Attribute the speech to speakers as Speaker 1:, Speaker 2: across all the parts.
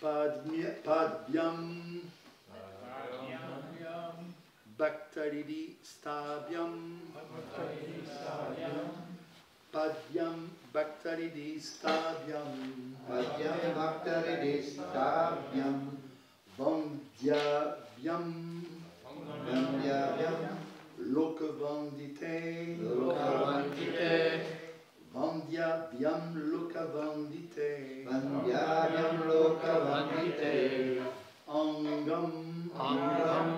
Speaker 1: Padvyam Bhaktaridi Stavyam Padvyam Bhaktaridi Stavyam
Speaker 2: Padvyam Bhaktaridi Stavyam
Speaker 1: Vandyavyam
Speaker 2: Vandyavyam
Speaker 1: Lokavandite
Speaker 2: Lokavandite
Speaker 1: Vandyavyam Lokavandite
Speaker 2: Vandyavyam Lokavandite
Speaker 1: Angam
Speaker 3: Angam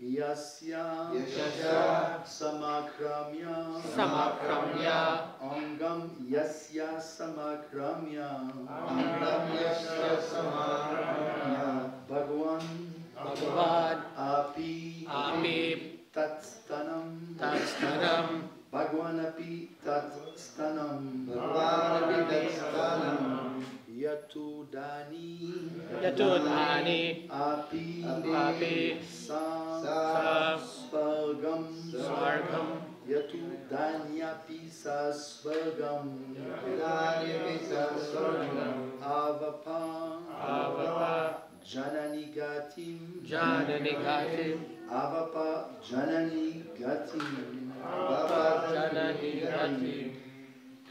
Speaker 1: Yasya
Speaker 2: Yasya
Speaker 1: Samakramya
Speaker 3: Samakramya
Speaker 1: Angam Yasya Samakramya
Speaker 2: Angam Yasya Samakramya
Speaker 1: Bhagavan
Speaker 3: Bhagavad
Speaker 1: Api Tatstanam
Speaker 3: Tatstanam
Speaker 1: Bhagavan Api Tatstanam
Speaker 2: Bhagavan Tatstanam
Speaker 1: Yatudani
Speaker 3: Yatudhani
Speaker 1: Api Sa Svargam Yatudani Sa Svargam Avapa Janani Gatim Avapa Janani Gatim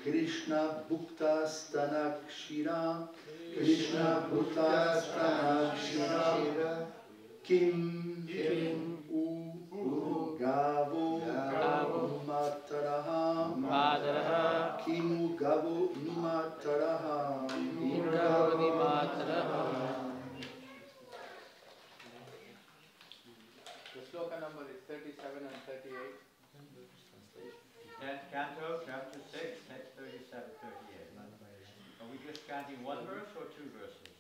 Speaker 1: Krishna Bhukta Stanakshira Krishna Bhukta Stanakshira Kim U Gavo Numataraha
Speaker 3: Madaraha
Speaker 1: Kim Gavo Numataraha
Speaker 3: Indravani Mataraha.
Speaker 4: The sloka number is 37 and 38.
Speaker 5: 10th canto, chapter 6, text 37, 38. Are we just chanting one verse or two verses?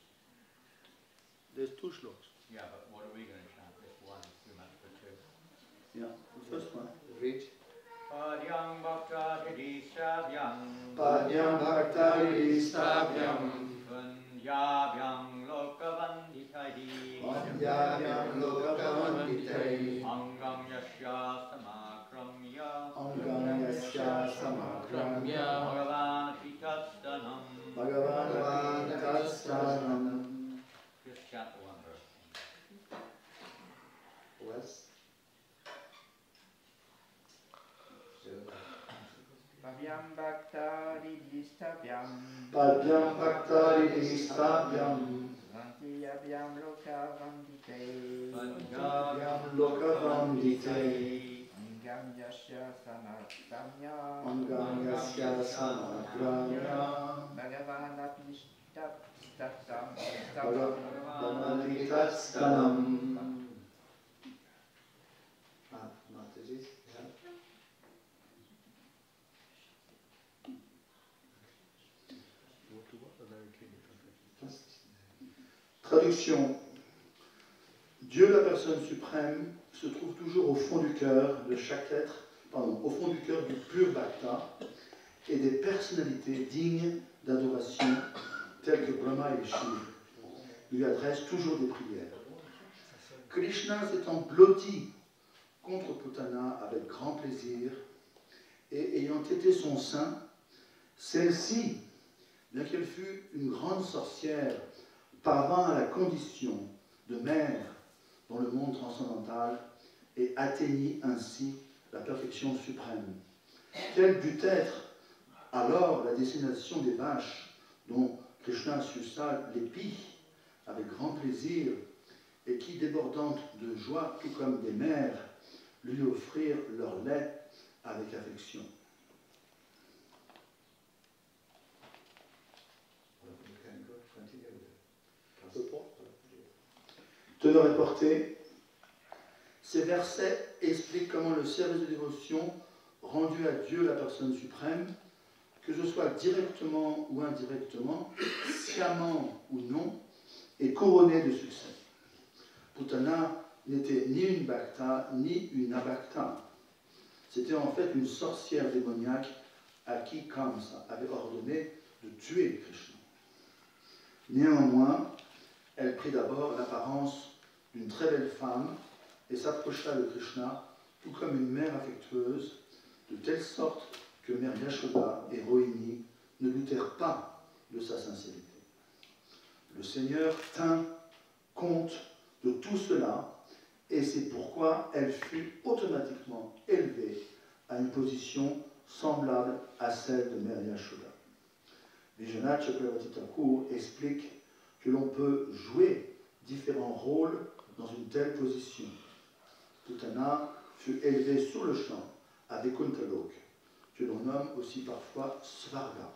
Speaker 1: There's two shlokas.
Speaker 5: Yeah, but what are we going to chant? Just one, too much for two.
Speaker 1: Yeah, the first one.
Speaker 2: Read.
Speaker 5: Padyam bhakta hridishavyam
Speaker 1: Padyam Bhakta Hristavyam
Speaker 5: Vanyavyam lokavanditaihi
Speaker 1: Vandyavyam Lokavandite
Speaker 5: Angam yasya samakramya
Speaker 1: Angam Yasya Samakramya
Speaker 5: Bhagavan Tatstanam.
Speaker 1: Bhagavan Tatstanam.
Speaker 5: Just chant the one verse.
Speaker 2: Wes.
Speaker 4: Pavyam Bhakta Hridistavyam
Speaker 1: Padyam Bhakta Hridistavyam
Speaker 4: Vantiyavyam Loka Vandite
Speaker 1: Vandyavyam Lokavandite
Speaker 4: Angam Yasya Samakramya
Speaker 1: Angam Yasya Samakramya
Speaker 4: Bhagavan Apishtatam
Speaker 1: Bhagavan Tatstanam.
Speaker 2: Mataji.
Speaker 1: Traduction. Dieu, la personne suprême, se trouve toujours au fond du cœur de chaque être, au fond du cœur du pur bhakta et des personnalités dignes d'adoration telles que Brahma et Shiva lui adressent toujours des prières. Krishna s'étant blotti contre Putana avec grand plaisir et ayant été son sein, celle-ci, bien qu'elle fût une grande sorcière, parvint à la condition de mère dans le monde transcendantal et atteignit ainsi la perfection suprême. Quelle dut être alors la destination des vaches dont Krishna suça l'épi avec grand plaisir et qui, débordantes de joie, tout comme des mères, lui offrirent leur lait avec affection. Teneur et portée, ces versets expliquent comment le service de dévotion rendu à Dieu, la personne suprême, que ce soit directement ou indirectement, sciemment ou non, est couronné de succès. Putana n'était ni une bhakta ni une abhakta. C'était en fait une sorcière démoniaque à qui Kamsa avait ordonné de tuer Krishna. Néanmoins, elle prit d'abord l'apparence d'une très belle femme et s'approcha de Krishna, tout comme une mère affectueuse, de telle sorte que Mère Yashoda et Rohini ne doutèrent pas de sa sincérité. Le Seigneur tint compte de tout cela et c'est pourquoi elle fut automatiquement élevée à une position semblable à celle de Mère Yashoda. Vijayanath Chakravarti Thakur explique que l'on peut jouer différents rôles dans une telle position. Putana fut élevée sur le champ à Vaikuntha-loka, que l'on nomme aussi parfois Svarga.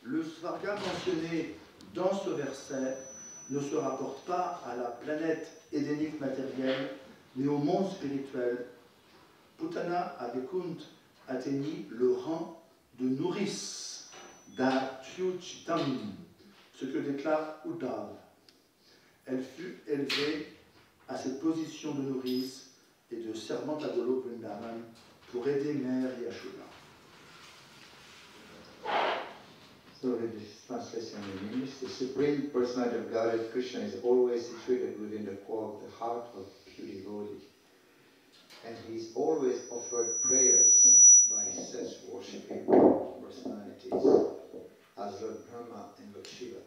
Speaker 1: Le Svarga mentionné dans ce verset ne se rapporte pas à la planète édénique matérielle, mais au monde spirituel. Putana à Vaikuntha atteignit le rang de nourrice d'Achyuchitam, ce que déclare Uddhava. Elle fut élevée à cette position de nourrice et de servante à Golok Vrindavan pour aider Mère Yashoda.
Speaker 2: So with this translation in English, the Supreme Personality of Godhead Krishna is always situated within the core of the heart of pure devotee. And he is always offered prayers by such worshipping personalities as Lord Brahma and Lord Shiva.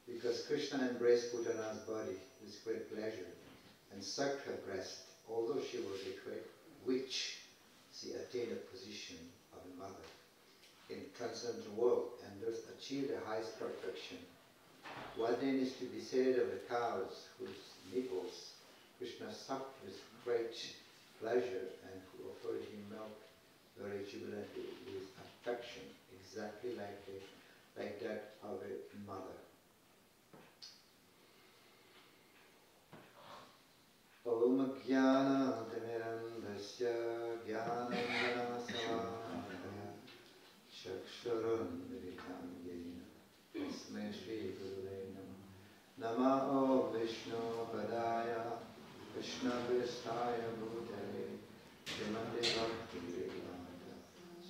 Speaker 2: Because Krishna embraced Putana's body with great pleasure and sucked her breast, although she was a witch, she attained a position of a mother in the transcendental world and thus achieved the highest perfection. What then is to be said of the cows whose nipples Krishna sucked with great pleasure and who offered him milk very jubilantly with affection, exactly like that of a mother. Om Jnana Timirandhasya Jnanandjana Samakaya Chakshuram Militam Yena Tasmai Shri Gurave Namah Namo Vishnu Padaya Krishna Vistaya Bhutale Srimati Bhakti Vedanta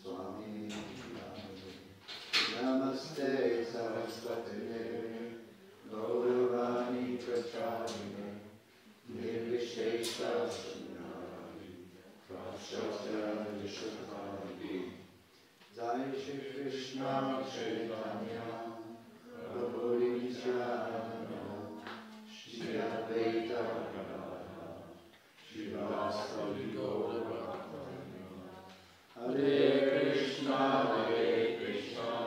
Speaker 2: Swami Namaste Saraswati Gauravani Pracharine Nirvishesha Sunyari Prashasya Vishakari Jai Shri Krishna Caitanya Prabhu Nityananda Shri Advaita Gadadhara Shivasadi Gaura Bhakta Hare Krishna Krishna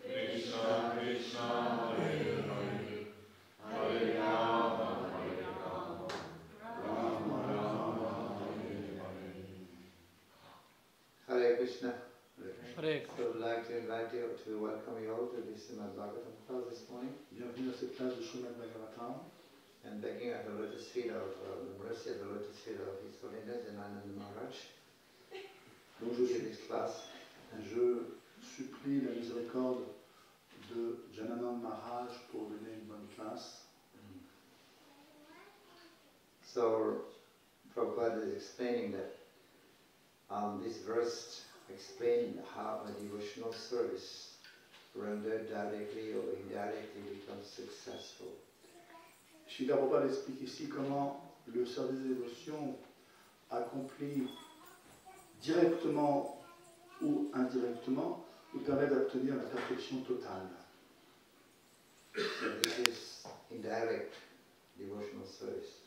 Speaker 2: Krishna Hare Hare Hare Rama Hare Krishna.
Speaker 3: Hare
Speaker 2: So I would like to invite you to welcome you all to this Srimad Bhagavatam class this morning,
Speaker 1: Bienvenue à cette classe de Srimad Bhagavatam.
Speaker 2: and begging at the lotus feet of the mercy at the lotus feet of His Holiness and Ananda Maharaj.
Speaker 1: Donc
Speaker 2: To give this class.
Speaker 1: je supplie la miséricorde de Jananand Maharaj pour donner une bonne classe.
Speaker 2: So Prabhupada is explaining that this verse explains how a devotional service rendered directly or indirectly becomes successful.
Speaker 1: Srila Prabhupada explique ici comment le service de dévotion accompli directement ou indirectement nous permet d'obtenir la perfection totale.
Speaker 2: So this is indirect devotional service.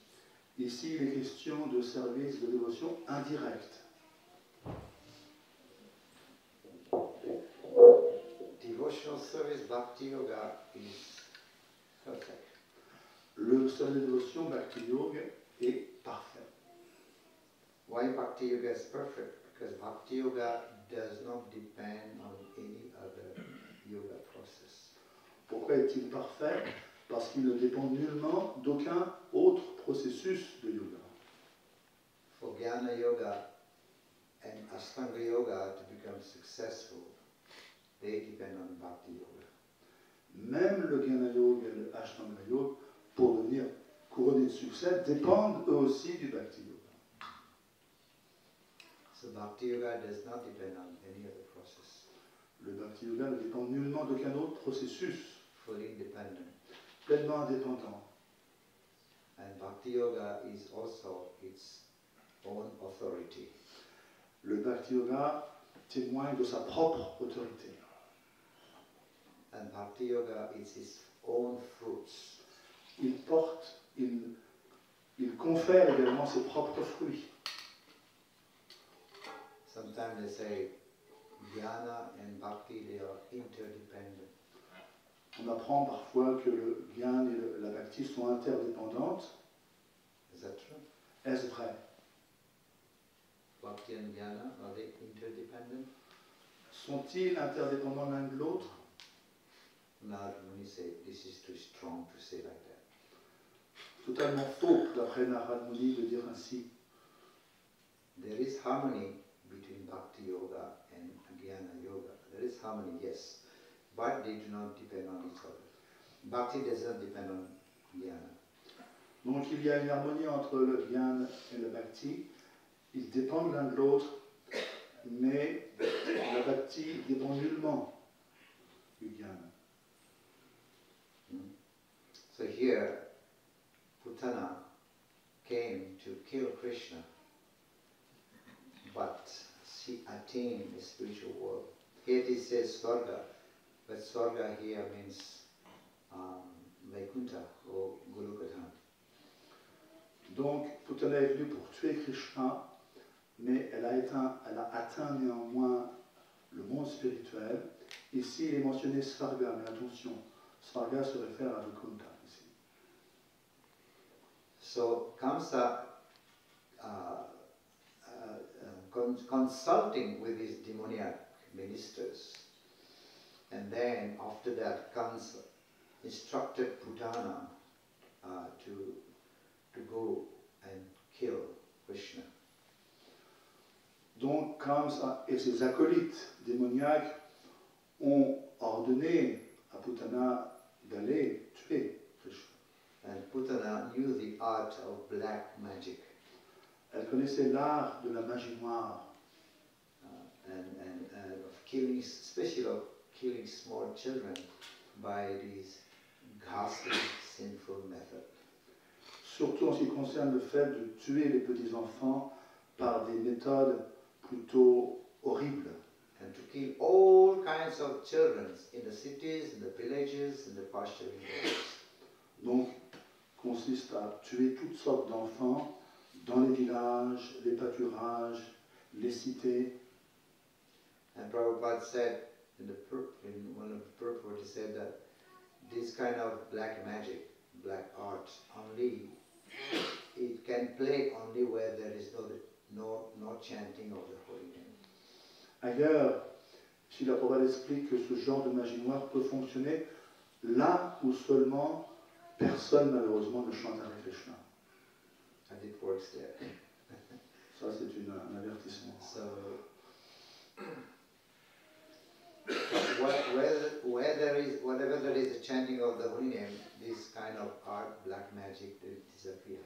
Speaker 1: Ici, il est question de service de dévotion indirect.
Speaker 2: Devotional service Bhakti Yoga is perfect.
Speaker 1: Le service de dévotion Bhakti Yoga est parfait.
Speaker 2: Why Bhakti Yoga is perfect? Because Bhakti Yoga does not depend on any other yoga process.
Speaker 1: Pourquoi est-il parfait? Parce qu'il ne dépend nullement d'aucun autre processus de yoga.
Speaker 2: For Jnana Yoga and Ashtanga Yoga to become successful, they depend on Bhakti Yoga.
Speaker 1: Même le Jnana Yoga et le Ashtanga Yoga, pour devenir couronné de succès, dépendent eux aussi du Bhakti Yoga.
Speaker 2: So Bhakti Yoga does not depend on any other process.
Speaker 1: Le Bhakti Yoga ne dépend nullement d'aucun autre processus,
Speaker 2: Fully independent.
Speaker 1: pleinement indépendant.
Speaker 2: And Bhakti Yoga is also its own authority.
Speaker 1: Le Bhakti Yoga témoigne de sa propre autorité.
Speaker 2: And Bhakti Yoga is its own fruits.
Speaker 1: Il porte, il confère également ses propres fruits.
Speaker 2: Sometimes they say jnana and bhakti, they are interdependent.
Speaker 1: On apprend parfois que le gyan et la bhakti sont interdépendantes.
Speaker 2: Is that true?
Speaker 1: Est-ce vrai?
Speaker 2: Bhakti and jnana, are they interdependent?
Speaker 1: Sont-ils interdépendants l'un de l'autre?
Speaker 2: Narad Muni say this is too strong to say like that.
Speaker 1: Totalement faux, d'après Narad Muni, de dire ainsi.
Speaker 2: There is harmony between bhakti yoga and jnana yoga. There is harmony, yes, but they do not depend on each other. Bhakti does not depend on jnana.
Speaker 1: Donc il y a une harmonie entre le gyan et le bhakti. Ils dépendent l'un de l'autre, mais la bhakti dépend nullement du gyan.
Speaker 2: So here, Putana came to kill Krishna, but she attained the spiritual world. Here it says Swarga, but Swarga here means Vaikuntha or Golokadham.
Speaker 1: Donc Putana est venue pour tuer Krishna, mais elle a atteint néanmoins le monde spirituel. Ici, il est mentionné Svarga, mais attention, Svarga se réfère à Vaikuntha ici.
Speaker 2: So Kamsa, consulting with his demoniac ministers, and then after that Kamsa instructed Putana to go and kill Krishna.
Speaker 1: Donc Kamsa et ses acolytes démoniaques ont ordonné à Putana d'aller tuer Krishna.
Speaker 2: And Putana knew the art of black magic.
Speaker 1: Elle connaissait l'art de la magie noire,
Speaker 2: and of killing, especially of killing small children by these ghastly, sinful methods.
Speaker 1: surtout en ce qui concerne le fait de tuer les petits-enfants par des méthodes plutôt horribles.
Speaker 2: And to kill all kinds of children in the cities, in the villages, in the pasturing areas.
Speaker 1: Donc, consiste à tuer toutes sortes d'enfants dans les villages, les pâturages, les cités.
Speaker 2: And Prabhupada said, in one of the purport, he said that this kind of black magic, black art, only it can play only where there is no chanting of the holy name.
Speaker 1: Ailleurs, Srila Prabhupada explique que ce genre de magie noire peut fonctionner là où seulement personne, malheureusement, ne chante Hare Krishna.
Speaker 2: And it works there.
Speaker 1: Ça, c'est un avertissement.
Speaker 2: So, wherever there is a chanting of the holy name, this kind of art, black magic, they disappear.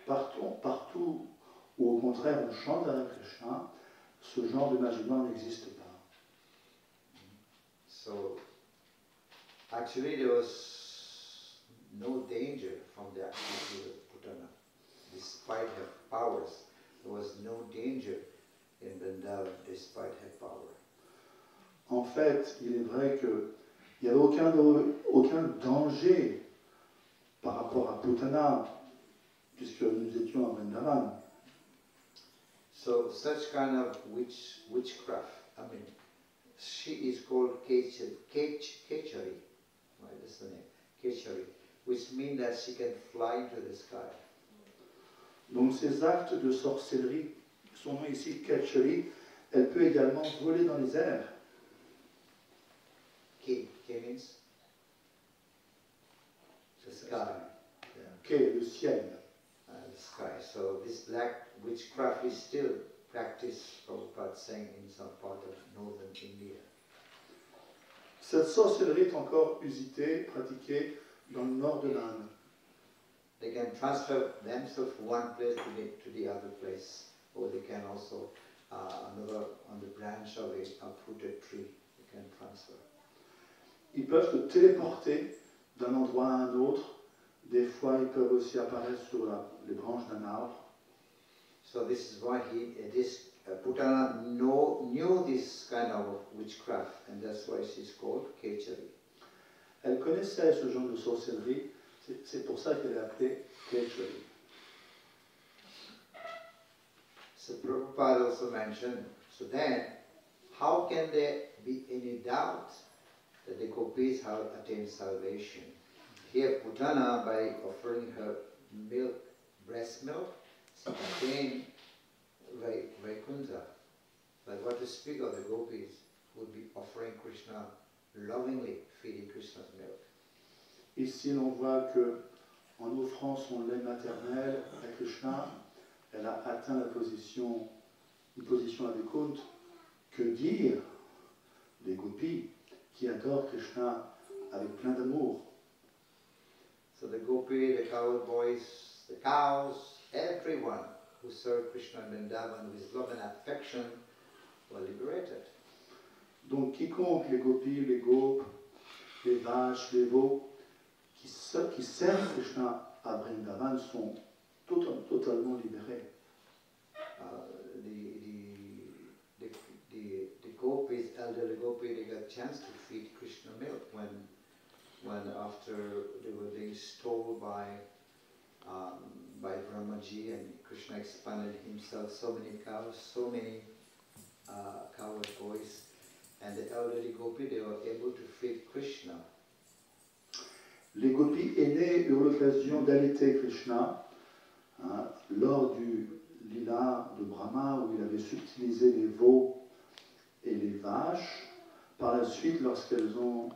Speaker 1: Partout où au contraire on chante Hare Krishna, ce genre de magie noire n'existe pas.
Speaker 2: So, actually there was no danger from the activity of Putana. Despite her powers, there was no danger in Vrindavan despite her power.
Speaker 1: En fait, il est vrai qu'il n'y avait aucun danger par rapport à Putana, puisque nous étions à Vrindavan.
Speaker 2: So such kind of witchcraft, I mean, she is called Kechari, right, that's the name, Kechari, which means that she can fly into the sky.
Speaker 1: Donc ces actes de sorcellerie, son nom ici Kechari, elle peut également voler dans les airs.
Speaker 2: K means the sky.
Speaker 1: K, le ciel.
Speaker 2: The sky. So this black witchcraft is still practiced, Prabhupada saying, in some part of northern India.
Speaker 1: Cette sorcellerie est encore usitée, pratiquée dans le nord de l'Inde.
Speaker 2: They can transfer themselves from one place to the other place, or they can also on the branch of a fruited tree, they can transfer.
Speaker 1: Ils peuvent se téléporter d'un endroit à un autre. Des fois, ils peuvent aussi apparaître sur les branches d'un arbre.
Speaker 2: So this is why Putana knew this kind of witchcraft, and that's why she's called Kechari.
Speaker 1: Elle connaissait ce genre de sorcellerie, c'est pour ça qu'elle est appelée Kechari.
Speaker 2: So Prabhupada also mentioned, so then, how can there be any doubt that the gopis have attained salvation? Here Putana, by offering her milk, breast milk, she attained Vaikuntha. But what to speak of the gopis who would be offering Krishna lovingly, feeding Krishna's milk.
Speaker 1: Ici, l'on voit que en offrant son lait maternel à Krishna, elle a atteint une position adéquate. Que dire des gopis qui adorent Krishna avec plein d'amour?
Speaker 2: So the gopi, the cowboys, the cows, everyone who served Krishna in Vrindavan with love and affection were liberated.
Speaker 1: Donc quiconque, les gopis, les gopes, les vaches, les veaux, qui servent Krishna à Vrindavan sont totalement libérés.
Speaker 2: The gopis, elderly gopi, they got a chance to feed Krishna milk when after they were being stole by Brahmaji, and Krishna expanded himself, so many cows, so many coward boys, and the elderly gopi, they were able to feed Krishna.
Speaker 1: Les gopis aînés eurent l'occasion d'allaiter Krishna lors du lila de Brahma, où il avait subtilisé les veaux et les vaches. Par la suite, lorsqu'elles ont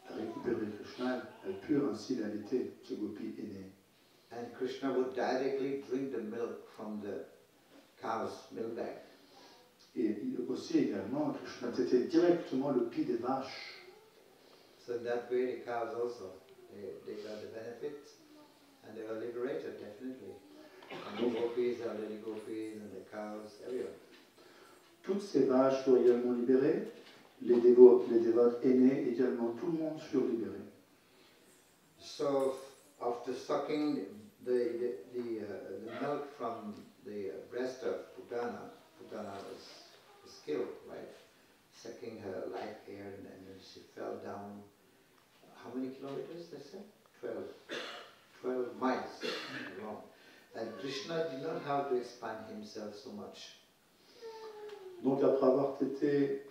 Speaker 1: récupéré Krishna, elles purent ainsi l'allaiter, ce gopi aîné.
Speaker 2: And Krishna would directly drink the milk from the cow's milk bag.
Speaker 1: Et aussi également, Krishna était directement le pied des vaches.
Speaker 2: So in that way, the cows also, they got the benefit, and they were liberated, definitely. And the gopis, the elderly gopis, and the cows, everyone.
Speaker 1: Toutes ces vaches furent également libérées, les dévotes aînés également, tout le monde furent libérés.
Speaker 2: So after sucking the milk from the breast of Putana was killed, right? Sucking her life air, and then she fell down. How many kilometers, they said? 12 miles long. And Krishna did not have to expand himself so much.
Speaker 1: Donc après avoir tété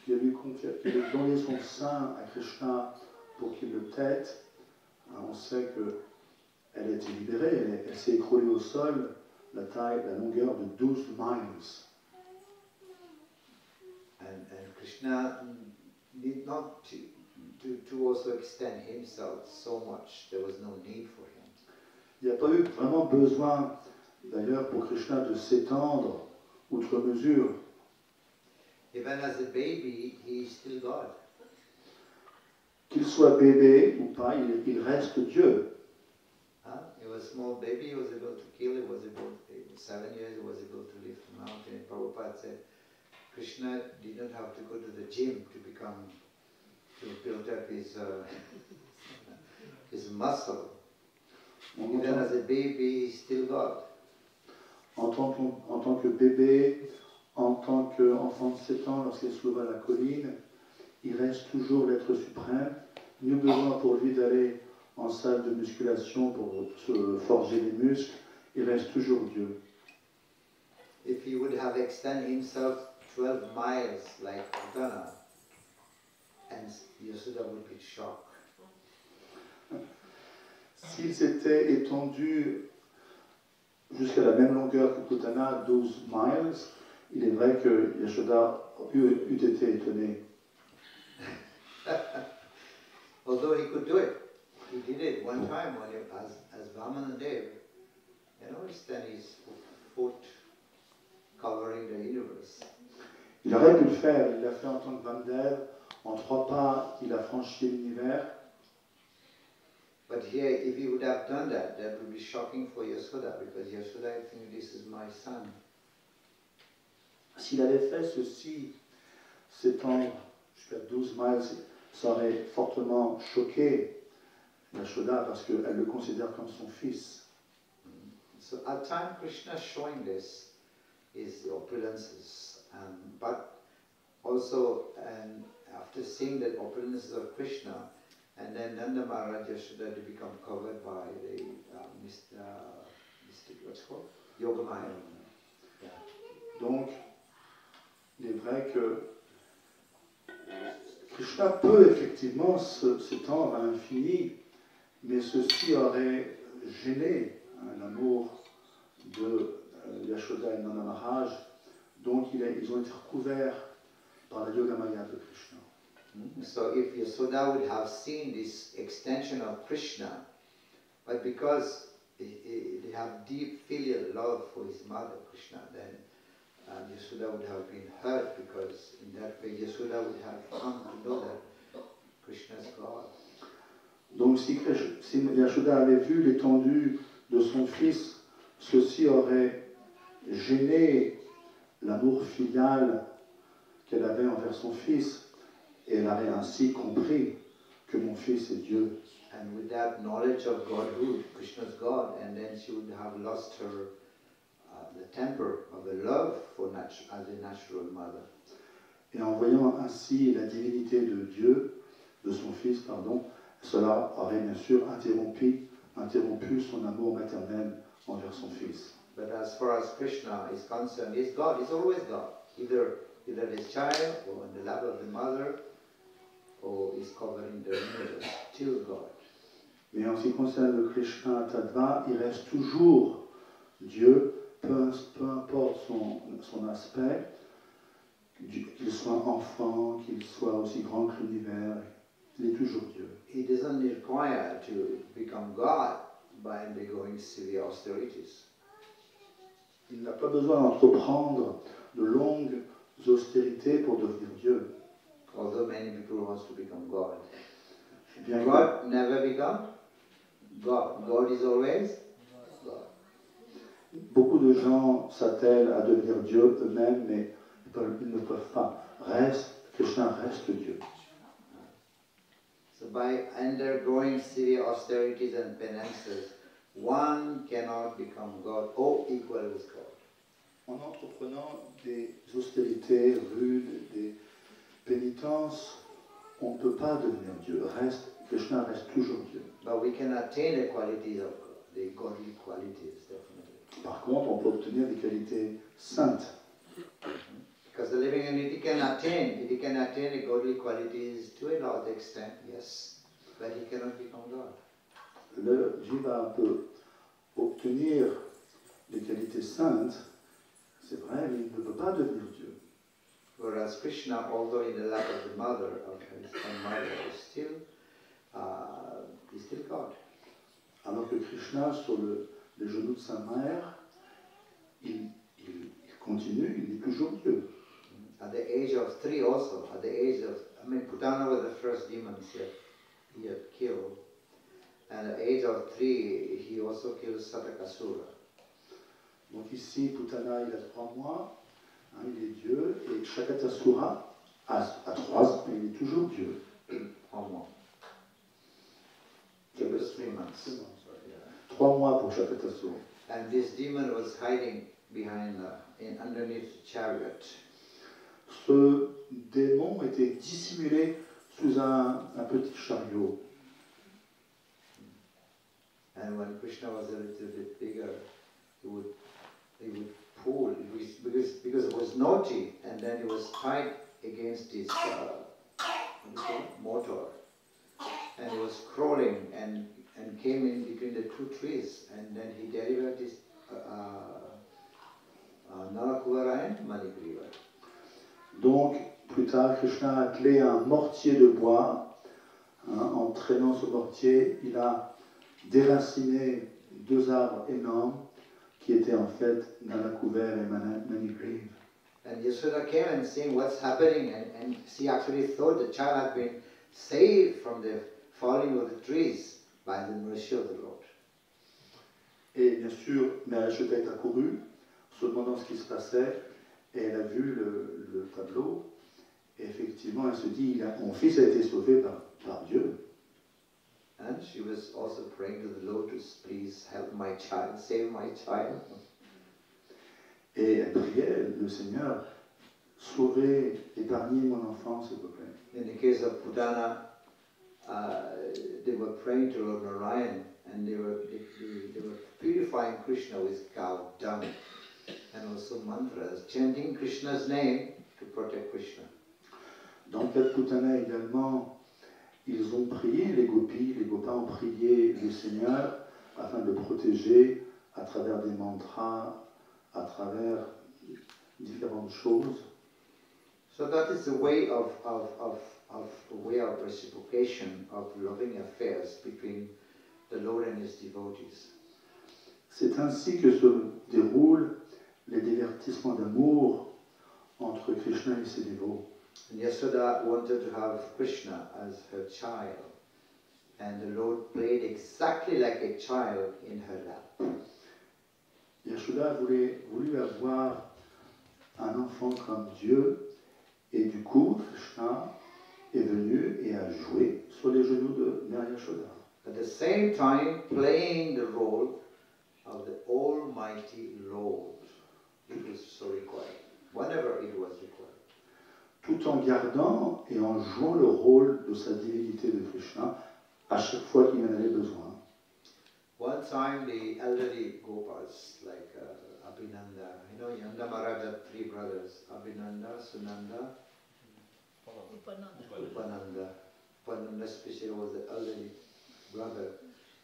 Speaker 1: qu'il ait donné son sein à Krishna pour qu'il le tète, on sait qu'elle a été libérée, elle s'est écroulée au sol, la longueur de 12 miles.
Speaker 2: And Krishna need not to also extend himself so much. There was no need for him.
Speaker 1: Il n'y a pas eu vraiment besoin, d'ailleurs, pour Krishna de s'étendre outre mesure.
Speaker 2: Even as a baby, he is still God.
Speaker 1: Qu'il soit bébé ou pas, il reste Dieu.
Speaker 2: He was a small baby, he was able to kill, he was 7 years, he was able to lift a mountain. Prabhupada said, Krishna did not have to go to the gym to build up his muscle. Even as a baby, he's still God.
Speaker 1: En tant que bébé, en tant qu'enfant de 7 ans, lorsqu'il souleva la colline, il reste toujours l'être suprême. Nul besoin pour lui d'aller en salle de musculation pour se forger les muscles. Il reste toujours Dieu.
Speaker 2: If he would have extended himself 12 miles like Putana, and Yasuda would be shocked.
Speaker 1: S'il s'était étendu jusqu'à la même longueur que Putana, 12 miles, il est vrai que Yashoda eût été étonné.
Speaker 2: Although he could do it, he did it one time when he, as Vamanadev, extend his foot covering the universe.
Speaker 1: Il aurait pu le faire, il l'a fait en tant que Vamdev, en 3 pas, il a franchi l'univers.
Speaker 2: But here, if he would have done that, that would be shocking for Yashoda, because Yashoda, I think, this is my son.
Speaker 1: S'il avait fait ceci, s'étendre jusqu'à 12 miles, ça aurait fortement choqué Yashoda parce qu'elle le considère comme son fils.
Speaker 2: So at time Krishna showing this is the opulences, but also after seeing the opulence of Krishna, and then Nanda Maharaja Yashoda to become covered by the what's called? Yogamaya. Yeah.
Speaker 1: Donc, il est vrai que Krishna peut effectivement s'étendre à l'infini, mais ceci aurait gêné l'amour de Yashoda et Nanda Maharaj, donc ils ont été recouverts par la Yogamaya de Krishna.
Speaker 2: So if Yashoda would have seen this extension of Krishna, but because they have deep filial love for his mother Krishna, then Yashoda would have been hurt, because in that way Yashoda would have come to know that Krishna is God.
Speaker 1: Donc si Yashoda avait vu l'étendue de son fils, ceci aurait gêné l'amour filial qu'elle avait envers son fils, et elle aurait ainsi compris que mon fils est Dieu.
Speaker 2: And with that knowledge of Godhood, Krishna's God, and then she would have lost her the temper of the love for as a natural mother.
Speaker 1: Et en voyant ainsi la divinité de Dieu, de son fils, cela aurait bien sûr interrompu son amour maternel envers son fils.
Speaker 2: But as far as Krishna is concerned, he's God, he's always God. Either his child, or in the lap of the mother, or he's covering the universe, still God.
Speaker 1: Mais en ce qui concerne le Krishna Tattva, il reste toujours Dieu, peu importe son aspect, qu'il soit enfant, qu'il soit aussi grand que l'univers, il est toujours Dieu.
Speaker 2: He doesn't require to become God by undergoing severe austerities.
Speaker 1: Il n'a pas besoin d'entreprendre de longues austérités pour devenir Dieu.
Speaker 2: Although many people want to become God.
Speaker 1: Bien
Speaker 2: God never become God. God is always God.
Speaker 1: Beaucoup de gens s'attellent à devenir Dieu eux-mêmes, mais ils ne peuvent pas. Krishna reste Dieu.
Speaker 2: So by undergoing severe austerities and penances, one cannot become God or equal with God.
Speaker 1: En entreprenant des austérités rudes, des pénitences, on ne peut pas devenir Dieu. Krishna reste toujours Dieu.
Speaker 2: But we can attain the qualities of God, the godly qualities, definitely.
Speaker 1: Par contre, on peut obtenir des qualités saintes.
Speaker 2: Because the living entity can attain the godly qualities to a large extent, yes, but he cannot become God.
Speaker 1: Le jiva peut obtenir des qualités saintes, c'est vrai, mais il ne peut pas devenir Dieu.
Speaker 2: Whereas Krishna, although in the lap of the mother, of his own mother, is still God.
Speaker 1: Alors que Krishna, sur les genoux de sa mère, il continue, il est toujours Dieu.
Speaker 2: At the age of 3 also, Putana was the first demon he had killed. And at the age of 3, he also killed Satakasura.
Speaker 1: Donc ici, Putana, il a 3 mois, il est Dieu, et Shakatasura, à 3 ans, il est toujours Dieu.
Speaker 2: 3 mois. It was 3 months.
Speaker 1: 3 mois pour Shakatasura.
Speaker 2: And this demon was hiding underneath the chariot.
Speaker 1: Ce démon était dissimulé sous un petit chariot.
Speaker 2: And when Krishna was a little bit bigger, he would pull, because it was naughty, and then he was tied against his motor, and he was crawling and came in between the 2 trees, and then he delivered his Nalakuvara and Manigriva.
Speaker 1: Donc, plus tard, Krishna a attelé un mortier de bois. En traînant ce mortier, il a déraciné 2 arbres énormes qui étaient en fait Nalakuvara et Manigriva.
Speaker 2: And Yashoda came and seeing what's happening, and she actually thought the child had been saved from the falling of the trees by the mercy of the Lord.
Speaker 1: Et bien sûr, Mère Yashoda est accourue, se demandant ce qui se passait, et elle a vu le tableau, et effectivement, elle se dit, mon fils a été sauvé par Dieu.
Speaker 2: And she was also praying to the Lord to please help my child, save my child.
Speaker 1: Et elle priait le Seigneur, sauvez, épargnez mon enfant, s'il vous plaît.
Speaker 2: In the case of Putana, they were praying to Lord Narayan, and they were purifying Krishna with cow dung and also mantras, chanting Krishna's name to protect Krishna.
Speaker 1: Dans le cas de Putana également, ils ont prié, les gopis ont prié le Seigneur afin de le protéger à travers des mantras, à travers différentes choses.
Speaker 2: So that is the way of reciprocation, of loving affairs between the Lord and his devotees.
Speaker 1: C'est ainsi que se déroulent les divertissements d'amour entre Krishna et ses dévots.
Speaker 2: And Yashoda wanted to have Krishna as her child, and the Lord played exactly like a child in her lap.
Speaker 1: Yashoda voulu avoir un enfant comme Dieu, et du coup, Krishna est venu et a joué sur les genoux de Mère Yashoda.
Speaker 2: At the same time, playing the role of the Almighty Lord. It was so required, whenever it was required.
Speaker 1: Tout en gardant et en jouant le rôle de sa divinité de Krishna à chaque fois qu'il en avait besoin.
Speaker 2: One time, the elderly Gopas, like Abhinanda, Nanda Maharaja had 3 brothers, Abhinanda, Sunanda, Upananda. Upananda especially was the elderly brother.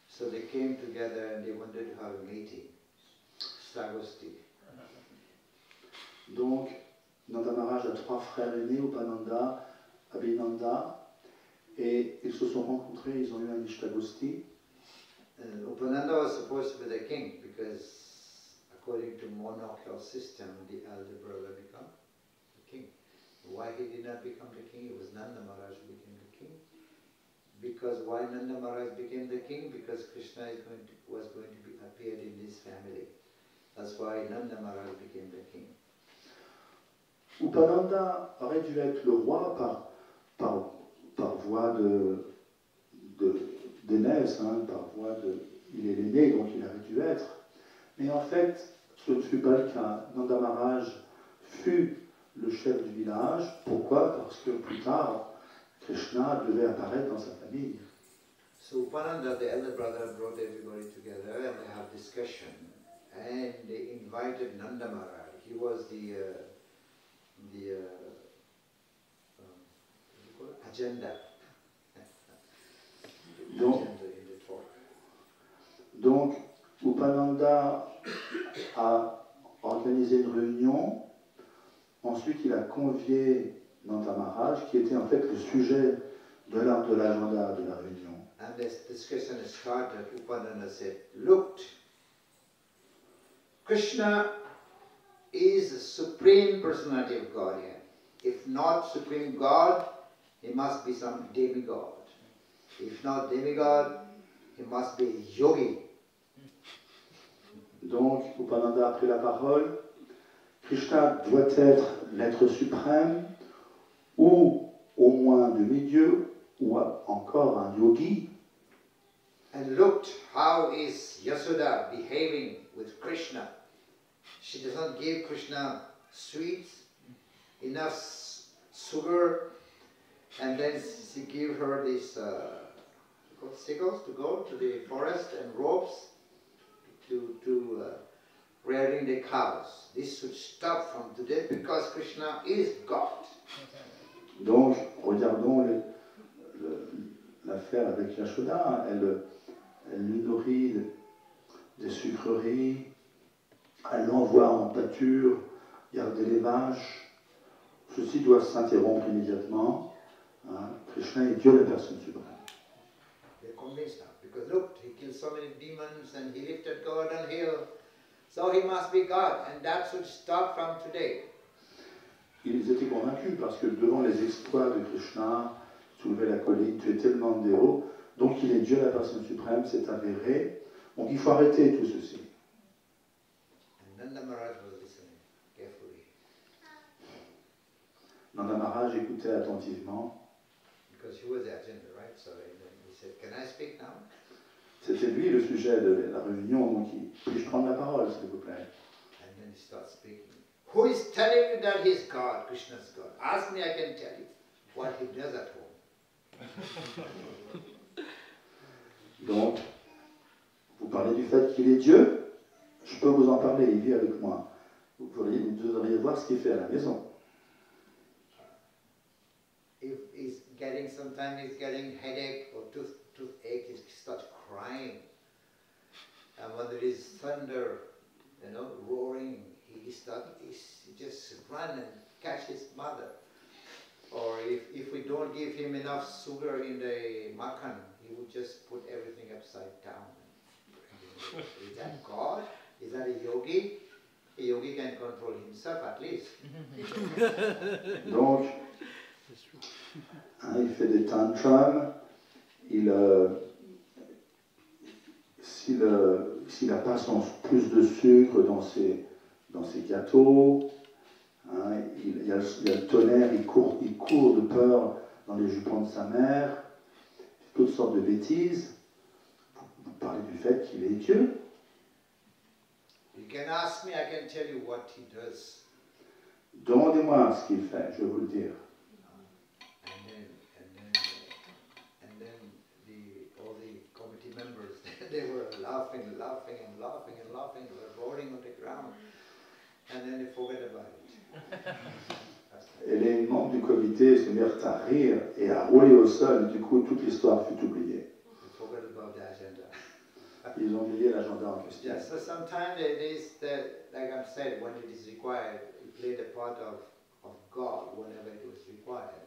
Speaker 2: So they came together and they wanted to have a meeting, Sagosti.
Speaker 1: Donc, Nanda Maharaj a 3 frères aînés, Upananda, Abhinanda, et ils se sont rencontrés, ils ont eu un Ishtagosti.
Speaker 2: Upananda was supposed to be the king because according to monarchical system, the elder brother became the king. Why he did not become the king? It was Nanda Maharaj who became the king. Because why Nanda Maharaj became the king? Because Krishna was going to be appeared in his family. That's why Nanda Maharaj became the king.
Speaker 1: Upananda aurait dû être le roi par voie d'aînesse, par voie de... Il est l'aîné, donc il aurait dû être. Mais en fait, ce ne fut pas le cas. Nanda Maharaj fut le chef du village. Pourquoi? Parce que plus tard, Krishna devait apparaître dans sa famille.
Speaker 2: So Upananda, the elder brother, brought everybody together and they have discussion. And they invited Nanda Maharaj. He was the agenda.
Speaker 1: Donc, Upananda a organisé une réunion. Ensuite, il a convié Nanda Maharaj, qui était en fait le sujet de l'agenda de la réunion.
Speaker 2: And this discussion started. Upananda said, "Look, Krishna is the supreme personality of Godhead. If not supreme God, he must be some demigod. If not demigod, he must be a yogi."
Speaker 1: Donc, Upananda a pris la parole. Krishna doit être l'être suprême, ou au moins demi-dieu, ou encore un yogi.
Speaker 2: And looked how is Yashoda behaving with Krishna. She doesn't give Krishna sweets, enough sugar, and then she give her these sickles to go to the forest and ropes to rearing the cows. This should stop from today because Krishna is God.
Speaker 1: Donc, regardons l'affaire avec Yashoda. Elle lui nourrit des sucreries, elle l'envoie en pâture, garder les vaches. Ceci doit s'interrompre immédiatement. Krishna est Dieu, la personne suprême.
Speaker 2: They're convinced now because look, he killed so many demons and he lifted Govardhan hill. So he must be God, and that should stop from today.
Speaker 1: Ils étaient convaincus parce que devant les exploits de Krishna, soulever la colline, tuer tellement de héros, donc il est Dieu, la personne suprême, c'est avéré. Donc il faut arrêter tout ceci.
Speaker 2: And Nanda Maharaj was listening carefully.
Speaker 1: Nanda Maharaj écoutait attentivement.
Speaker 2: Because he was the agenda, right? So he said, "Can I speak now?"
Speaker 1: C'était lui le sujet de la réunion, donc puis-je prendre la parole, s'il vous plaît?
Speaker 2: And then he starts speaking. Who is telling you that he is God, Krishna's God? Ask me, I can tell you. what he does at home.
Speaker 1: Donc, vous parlez du fait qu'il est Dieu, je peux vous en parler, il vit avec moi. Vous devriez voir ce qu'il fait à la maison.
Speaker 2: If sometimes he's getting headache or toothache, he starts crying. And when there is thunder, roaring, he just run and catch his mother. Or if we don't give him enough sugar in the makan, he would just put everything upside down. Is that God? Is that a yogi? A yogi can control himself at least.
Speaker 1: Donc, il fait des tantrums, s'il n'a pas plus de sucre dans ses gâteaux, il y a le tonnerre, il court de peur dans les jupons de sa mère, toutes sortes de bêtises. Vous parlez du fait qu'il est Dieu.
Speaker 2: You can ask me, I can tell you what he does.
Speaker 1: Demandez-moi ce qu'il fait, je vais vous le dire.
Speaker 2: All the committee members, they were laughing, they were rolling on the ground, and then they forget about it.
Speaker 1: Et les membres du comité se mirent à rire et à rouler au sol, et du coup toute l'histoire fut oubliée.
Speaker 2: They forgot about the agenda.
Speaker 1: Ils ont oublié l'agenda en question.
Speaker 2: Yeah, so sometimes it is that, like I said, when it is required, you play the part of God whenever it was required,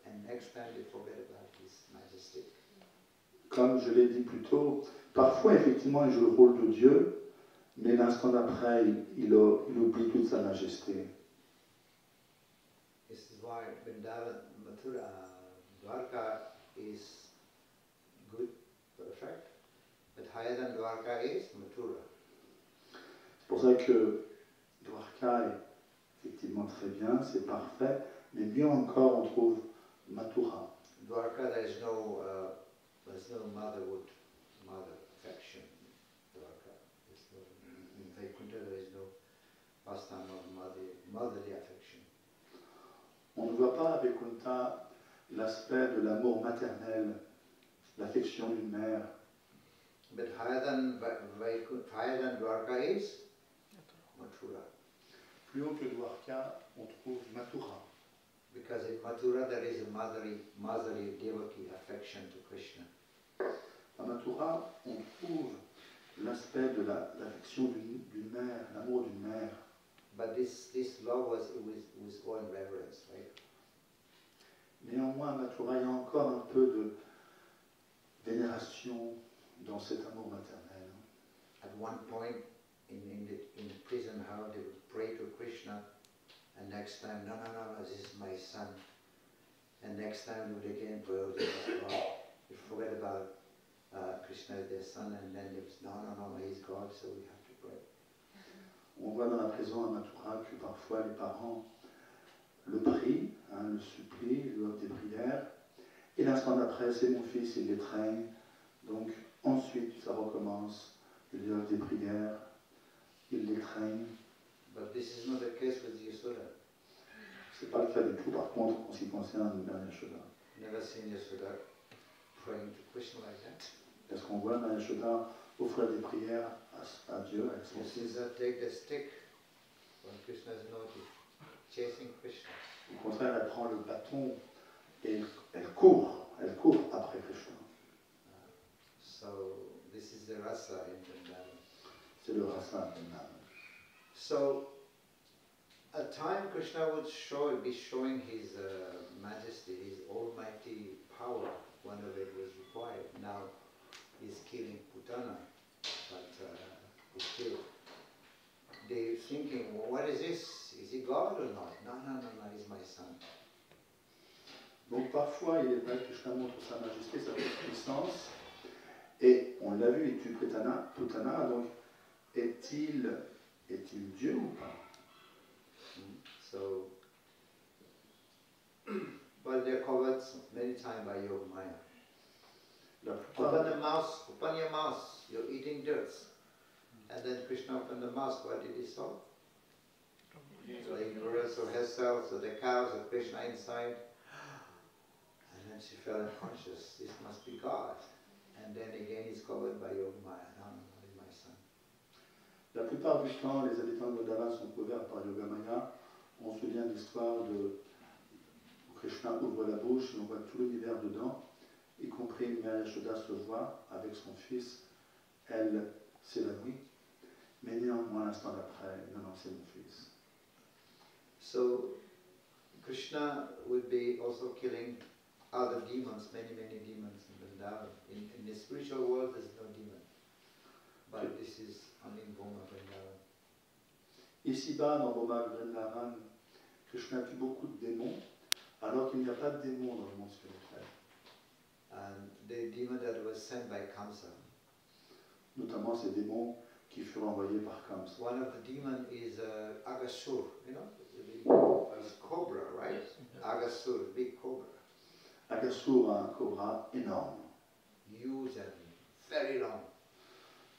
Speaker 2: and next time they forget about His Majesty.
Speaker 1: Comme je l'ai dit plus tôt, parfois effectivement il joue le rôle de Dieu, mais l'instant d'après il oublie toute sa majesté.
Speaker 2: This is why Vrindavan, Mathura, Dwarka is good, perfect, but higher than Dwarka is Mathura.
Speaker 1: C'est pour ça que Dwarka est effectivement très bien, c'est parfait, mais mieux encore on trouve Mathura.
Speaker 2: Dwarka, there's no mother affection. Dwarka, in Vaikuntha there is no pastime of motherly affection.
Speaker 1: On ne voit pas avec Vaikuntha l'aspect de l'amour maternel, l'affection d'une mère.
Speaker 2: But higher than Dwarka is Mathura.
Speaker 1: Plus haut que Dwarka, on trouve Mathura.
Speaker 2: Because in Mathura there is a motherly devotee affection to Krishna.
Speaker 1: À Mathura, on trouve l'aspect de l'affection d'une mère, l'amour d'une mère.
Speaker 2: But this love was all in reverence, right?
Speaker 1: Néanmoins, à Mathura, il y a encore un peu de vénération dans cet amour maternel.
Speaker 2: At one point in the prison house, they would pray to Krishna, and next time, no, this is my son. And next time they would again pray, oh, this is God. They forget about Krishna is their son, and then they would say, no, he's God, so we have to pray.
Speaker 1: On voit dans la prison à Mathura que parfois les parents le prient, le supplient, lui offrent des prières, et l'instant d'après, c'est mon fils, il les traîne. Donc ensuite, ça recommence, il lui offre des prières, il les traîne.
Speaker 2: But this is not the case with Yashoda.
Speaker 1: C'est pas le cas du tout, par contre, en ce qui concerne Yashoda.
Speaker 2: Never seen Yashoda praying to Krishna like that.
Speaker 1: Est-ce qu'on voit Yashoda offrir des prières à Dieu avec son fils?
Speaker 2: Yashoda take the stick when Krishna is naughty, chasing Krishna.
Speaker 1: Au contraire, elle prend le bâton et elle court après Krishna.
Speaker 2: So this is the rasa in Vrindavan.
Speaker 1: C'est le rasa de Vrindavan.
Speaker 2: So at time Krishna would be showing his majesty, his almighty power whenever it was required. Now he's killing Putana, but still they're thinking, well, what is this? Is he God or not? No, he's my son.
Speaker 1: Donc parfois, il est vrai que Krishna montre sa majesté, sa puissance, et on l'a vu, il tue Putana, donc est-il Dieu ou pas?
Speaker 2: So, well, they're covered many times by Yoga Maya. Open your mouth, you're eating dirt. And then Krishna opened the mouth, what did he saw? The ignorance of herself, so the cows of Krishna inside. she fell unconscious. This must be God. And then again he's covered by Yogamaya. No, my son.
Speaker 1: La plupart du temps, les habitants de Vrindavan sont couverts par Yogamaya. On se souvient de l'histoire de Krishna ouvre la bouche et on voit tout l'univers dedans, y compris Maya Yashoda se voit avec son fils. Elle s'évanouit, mais néanmoins, l'instant d'après, non, c'est mon fils.
Speaker 2: So, Krishna would be also killing other demons, many demons in Vrindavan. In the spiritual world, there's no demon. But this is only in Bhoma Vrindavan.
Speaker 1: Ici-bas, dans Bhoma Vrindavan, Krishna tue beaucoup de démons, alors qu'il n'y a pas de démons dans le monde spirituel.
Speaker 2: And the demon that was sent by Kamsa.
Speaker 1: Notamment ces démons qui furent envoyés par Kamsa.
Speaker 2: One of the demons is Agasur, you know, a cobra, right? Agasur, big cobra.
Speaker 1: Agasur a un cobra énorme.
Speaker 2: Huge and very long.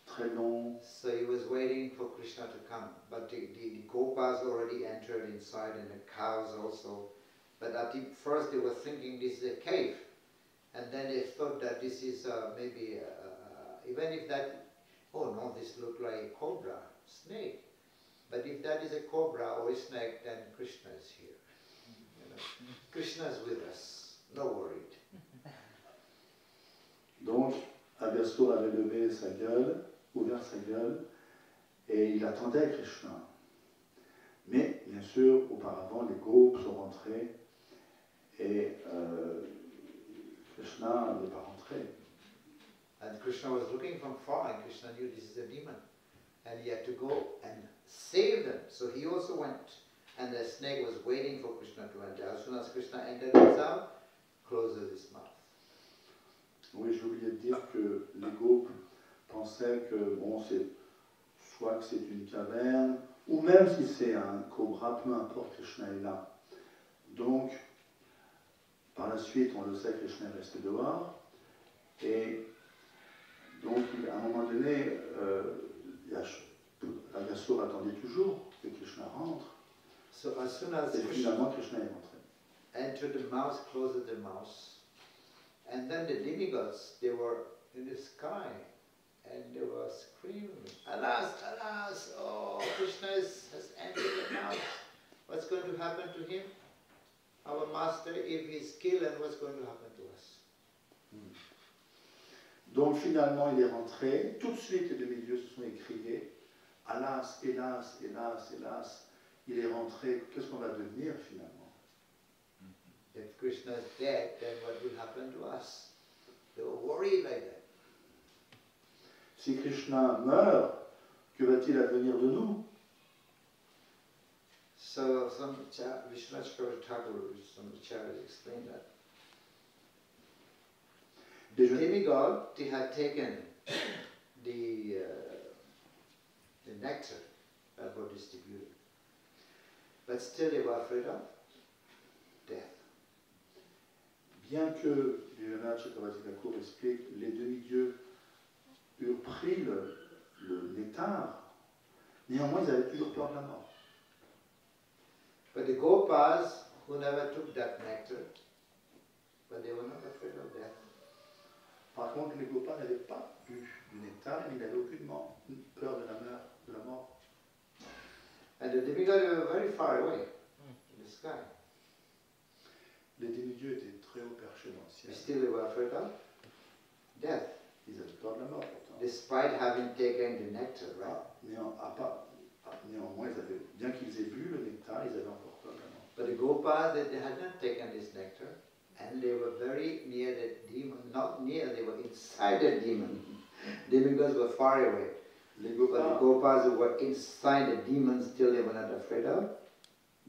Speaker 1: Très long.
Speaker 2: So he was waiting for Krishna to come, but the gopas already entered inside and the cows also. But at first they were thinking this is a cave, and then they thought that this is maybe, even if that, oh no, this looked like a cobra, snake. But if that is a cobra or a snake, then Krishna is here. You know? Krishna is with us, no worried.
Speaker 1: Donc, Agasur avait levé sa gueule, ouvert sa gueule, et il attendait Krishna. Mais, bien sûr, auparavant, les groupes sont rentrés, et Krishna n'est pas rentré.
Speaker 2: And Krishna was looking from far, and Krishna knew this is a demon. And he had to go and save them. So he also went. And the snake was waiting for Krishna to enter. As soon as Krishna entered himself, closes his mouth.
Speaker 1: Oui, j'ai oublié de dire que les groupes pensaient que, bon, c'est soit que c'est une caverne, ou même si c'est un cobra, peu importe, Krishna est là. Donc, par la suite, on le sait, Krishna est resté dehors. Et donc, à un moment donné, Agasur attendait toujours que Krishna rentre.
Speaker 2: So as soon as
Speaker 1: Et
Speaker 2: Krishna
Speaker 1: finalement, Krishna est rentré.
Speaker 2: entered the mouth, closed the mouth, and then the demigods, they were in the sky, and they were screaming, alas, alas, oh, Krishna has entered the mouth. What's going to happen to him? Our master, if he's killed, and what's going to happen to us?
Speaker 1: Donc finalement, il est rentré. Tout de suite, les demi-dieux se sont écriés. Alas, hélas, hélas, hélas. Il est rentré. Qu'est-ce qu'on va devenir finalement?
Speaker 2: If Krishna is dead, then what will happen to us? They were worried like that.
Speaker 1: Si Krishna meurt, que va-t-il advenir de nous?
Speaker 2: So some Vishwanath Thakur, some acharyas explained that. The demigod, they had taken the nectar that was distributed, but still they were afraid of death.
Speaker 1: Bien que Vishwanath Thakur explique, les demi-dieux eurent pris le nectar, néanmoins ils avaient toujours peur de la mort.
Speaker 2: But the gopas who never took that nectar, but they were not afraid of death.
Speaker 1: Par contre, les gopas n'avaient pas bu du nectar et ils n'avaient aucunement peur de la mort.
Speaker 2: And the demigods were very far away in the sky.
Speaker 1: Les demi-dieux étaient très haut perchés dans le ciel.
Speaker 2: Still they were afraid of death,
Speaker 1: Ils avaient peur de la mort pourtant.
Speaker 2: despite having taken the nectar, right?
Speaker 1: Néanmoins, bien qu'ils aient bu le nectar, ils avaient encore peur de la mort.
Speaker 2: But the gopas, they had not taken this nectar, and they were very near the demon, not near, they were inside the demon. Demigods were far away.
Speaker 1: Les
Speaker 2: But the
Speaker 1: gopas,
Speaker 2: gopas were inside the demons, still they were not afraid of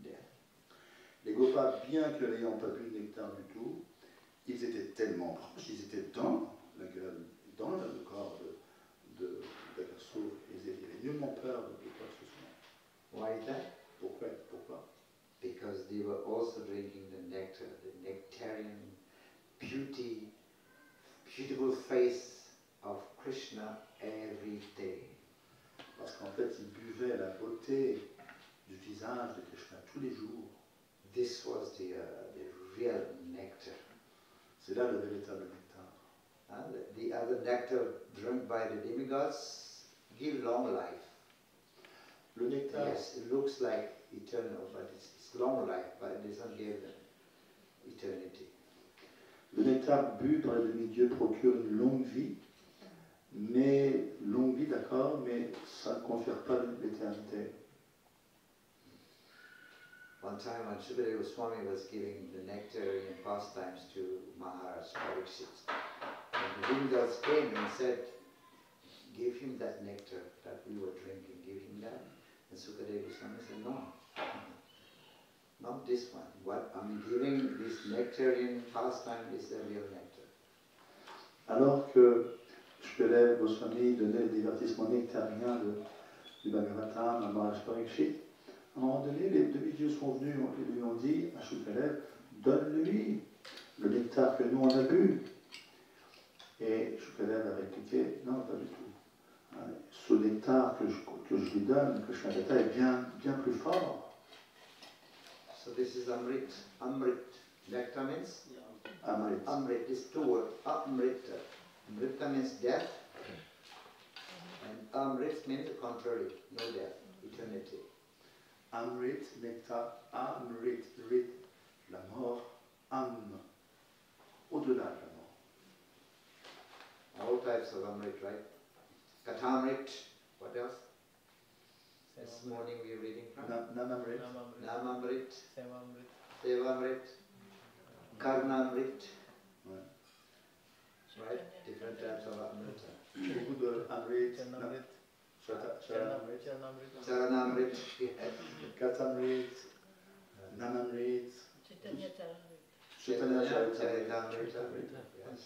Speaker 2: death.
Speaker 1: les gopas, bien que n'ayant pas bu le nectar du tout, ils étaient tellement proches, ils étaient dans la gueule, dans le corps d'Agasur, ils avaient nullement peur de quoi que ce soit.
Speaker 2: Why is that?
Speaker 1: Pourquoi?
Speaker 2: Because they were also drinking the nectar, the nectarian beautiful face of Krishna every day.
Speaker 1: Parce qu'en fait, ils buvaient la beauté du visage de Krishna tous les jours.
Speaker 2: This was the real nectar.
Speaker 1: C'est C'est là le véritable nectar.
Speaker 2: The other nectar drunk by the demigods give long life.
Speaker 1: Le nectar,
Speaker 2: Yes, it looks like eternal, but it's long life, but it doesn't give them eternity.
Speaker 1: le nectar bu par les demi-dieux procure une longue vie, d'accord, mais ça ne confère pas l'éternité.
Speaker 2: One time when Sukadeva Swami was giving the nectarian pastimes to Maharaja Pariksit, and the demigods came and said, give him that nectar that we were drinking, give him that. And Sukadeva Swami said, no, not this one. What I'm giving this nectarian pastime is the real nectar.
Speaker 1: Alors que Sukadeva Goswami donnait le divertissement nectarien du Bhagavatam à Maharaj Pariksit, à un moment donné, les demi-dieux sont venus et lui ont dit à Sukadeva, donne-lui le nectar que nous on a bu. Et Sukadeva a répliqué, non, pas du tout. Ce nectar que je lui donne, que je fais est bien plus fort.
Speaker 2: So this is Amrit. Amrit. Nectar means?
Speaker 1: Amrit.
Speaker 2: Amrit is two words. Amrita. Amrita means death. And Amrit means the contrary, no death, eternity.
Speaker 1: Amrit, nectar, Amrit, rit, la mort, Am, au-delà de la mort.
Speaker 2: All types of Amrit, right? Katamrit, what else? This morning we are reading from?
Speaker 1: Namamrit,
Speaker 2: Namamrit,
Speaker 3: Sevamrit.
Speaker 2: Sevamrit, Karnamrit,
Speaker 1: ouais.
Speaker 2: right? Different types of Amrita.
Speaker 1: Beaucoup de Amrit,
Speaker 3: Chanamrit.
Speaker 1: Charanamrit,
Speaker 2: Charanamrit,
Speaker 1: Katamrit, Namamrit,
Speaker 6: Caitanya
Speaker 1: Caitanya,
Speaker 2: Charitamrita, yes.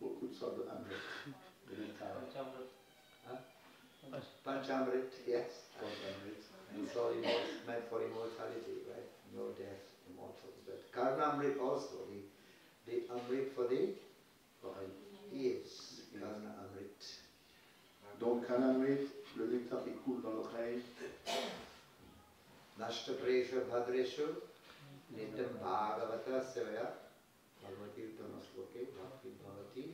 Speaker 1: beaucoup de sortes d'Amrit, de nectar.
Speaker 2: Panchamrit, yes.
Speaker 1: Amrit.
Speaker 2: It's all meant for immortality, right? No death, immortal. But Karnamrit also, the Amrit for the ears. Karna Amrit.
Speaker 1: Donc Kanamrit, le nectar qui coule dans l'oreille,
Speaker 2: Nashta Presha Bhadreshu, Nitam Bhagavata Sevaya, Bhagavati Tamasloke, Bhakti Bhavati,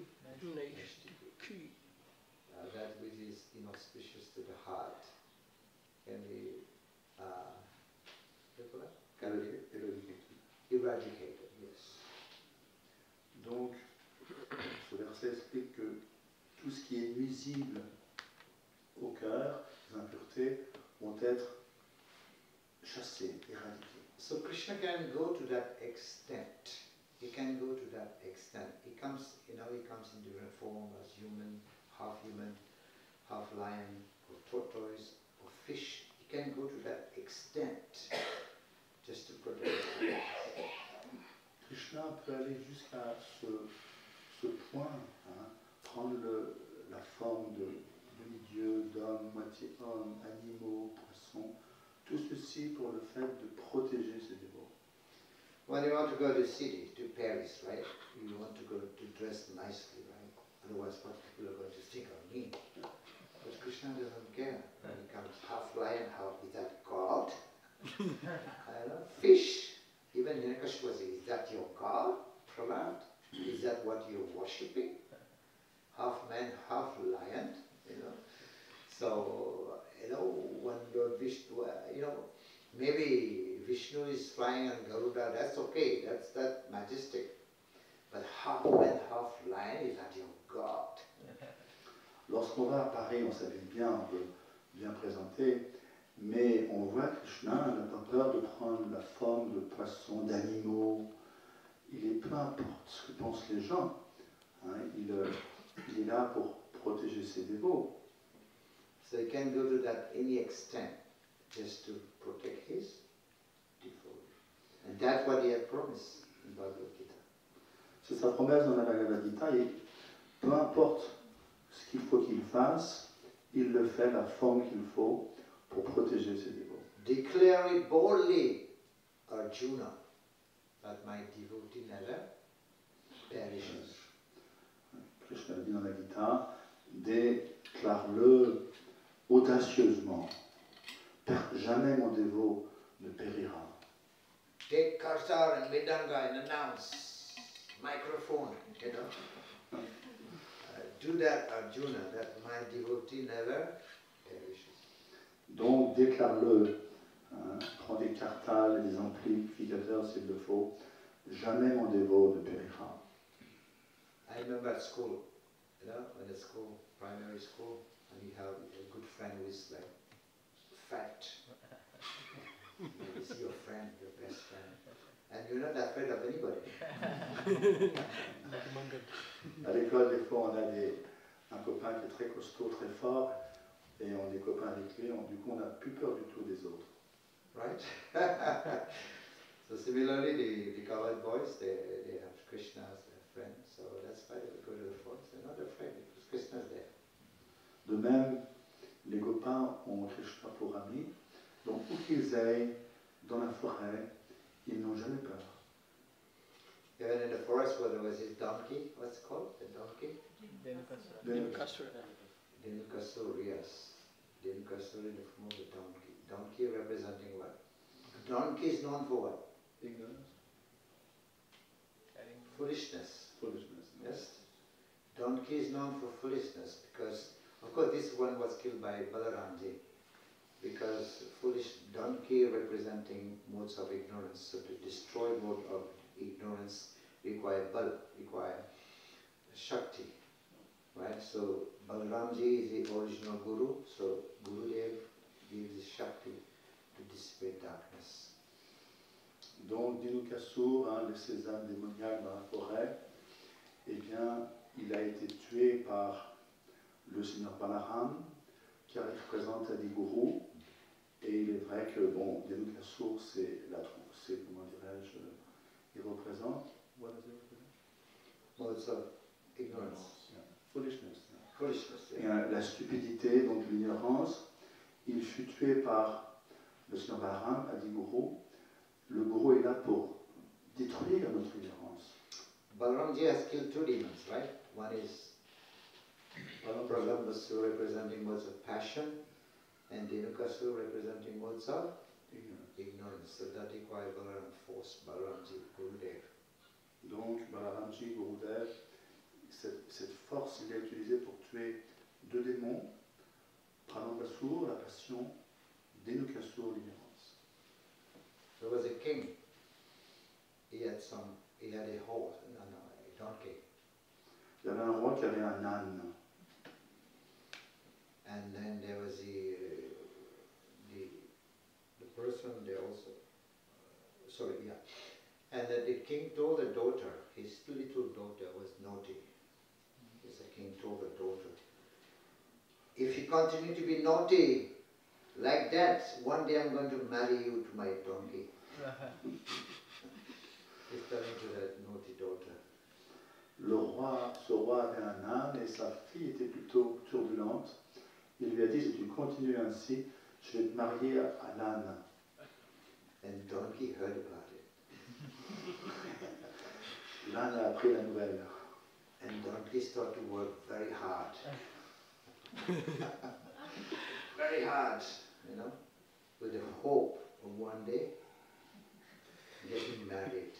Speaker 2: Nashtiki. That which is inauspicious to the heart can be eradicated, yes.
Speaker 1: Donc, ce verset explique que tout ce qui est nuisible au cœur, les impuretés, vont être chassées, éradiquées.
Speaker 2: So Krishna can go to that extent. He can go to that extent. He comes in different form as human, half lion, or tortoise, or fish. He can go to that extent just to protect us.
Speaker 1: Krishna peut aller jusqu'à ce point, prendre la forme de demi-dieu, d'homme, moitié homme, animaux, poissons, tout ceci pour le fait de protéger ses dévots.
Speaker 2: When you want to go to city, to Paris, right? You want to go to dress nicely, right? Otherwise, what people are going to think of me? But Krishna doesn't care. When he comes half lion, half is that God? Fish. Even Hiranyakashipu says, is that your God? Prahlad? Is that what you're worshipping? Half man, half lion, So, when Lord Vishnu, maybe Vishnu is flying on Garuda, that's okay, that's that majestic. But half man, half lion, is that your God?
Speaker 1: Lorsqu'on va à Paris, on s'habille bien, on veut bien présenter, mais on voit que Krishna n'a pas peur de prendre la forme de poissons, d'animaux. Il est peu importe ce que pensent les gens. Il est là pour protéger ses dévots.
Speaker 2: So he can go to that any extent just to protect his devotees. And that's what he had promised in Bhagavad Gita.
Speaker 1: C'est sa promesse dans la Bhagavad Gita, et peu importe ce qu'il faut qu'il fasse, il le fait la forme qu'il faut pour protéger ses dévots.
Speaker 2: Declare it boldly, Arjuna, that my devotee never perishes.
Speaker 1: Krishna dit dans la Gita, déclare-le audacieusement. Jamais mon dévot ne périra.
Speaker 2: Take Karsar and Vedanga and announce, microphone, you know. Do that, Arjuna, that my devotee never perishes.
Speaker 1: Donc déclare-le, hein, prends des cartals et des amplificateurs s'il le faut, jamais mon dévot ne périra.
Speaker 2: I remember at school, you know, when at school, primary school, and you have a good friend who is like fat. You see your friend, your best friend, and you're not afraid of anybody.
Speaker 1: À l'école, des fois, on a un copain qui est très costaud, très fort, et on est copains avec lui, du coup, on n'a plus peur du tout des autres.
Speaker 2: Right? So similarly, the cowherd boys, they have Krishna as their friend, so that's why they go to the forest. They're not afraid because Krishna is there.
Speaker 1: De même, les copains ont Krishna pour ami, donc où qu'ils aillent dans la forêt, ils n'ont jamais peur.
Speaker 2: Even in the forest where there was his donkey, what's it called? The donkey? Denukasur, yes. Denukasur in the form of a donkey. Donkey representing what? Donkey is known for what?
Speaker 1: Ignorance.
Speaker 2: Foolishness.
Speaker 1: Foolishness.
Speaker 2: Yes. Donkey is known for foolishness because, of course, this one was killed by Balaramji because foolish donkey representing modes of ignorance. So to destroy mode of ignorance require bal, require shakti, right? So Balaramji is the original guru. So Gurudev gives the shakti to dissipate darkness.
Speaker 1: Donc Denukasur, un de ces âmes démoniaques dans la forêt, eh bien, il a été tué par le seigneur Balaram, qui représente Adiguru. Et il est vrai que, bon, Denukasur, c'est comment dirais-je, il représente, what does it represent?
Speaker 2: Modes of ignorance.
Speaker 1: Yeah. Foolishness.
Speaker 2: Foolishness,
Speaker 1: Et,
Speaker 2: yeah.
Speaker 1: la stupidité, donc l'ignorance. Il fut tué par le seigneur Balaram, Adiguru. Le gourou est là pour détruire notre ignorance.
Speaker 2: Balaramji has killed two demons, right? One is Pralambasur representing modes of passion, and Denukasur representing modes of ignorance. So that requires Balaram force, Balaramji, Gurudev.
Speaker 1: Donc, Balaramji, Gurudev, cette force, il l'a utilisée pour tuer deux démons, Pralambasur, la passion, Denukasur, l'ignorance.
Speaker 2: There was a king. He had a horse, a donkey.
Speaker 1: Il y avait un roi qui avait un âne.
Speaker 2: And then there was the person there also. And then the king told the daughter, his little daughter was naughty. The king told the daughter, if you continue to be naughty like that, one day I'm going to marry you to my donkey. He's telling to that naughty daughter.
Speaker 1: Ce roi avait un âne et sa fille était plutôt turbulente. Il lui a dit, si tu continues ainsi, je vais te marier à l'âne.
Speaker 2: And donkey heard about it.
Speaker 1: L'âne a appris la nouvelle.
Speaker 2: And donkey started to work very hard. Very hard, you know, with the hope of one day getting married.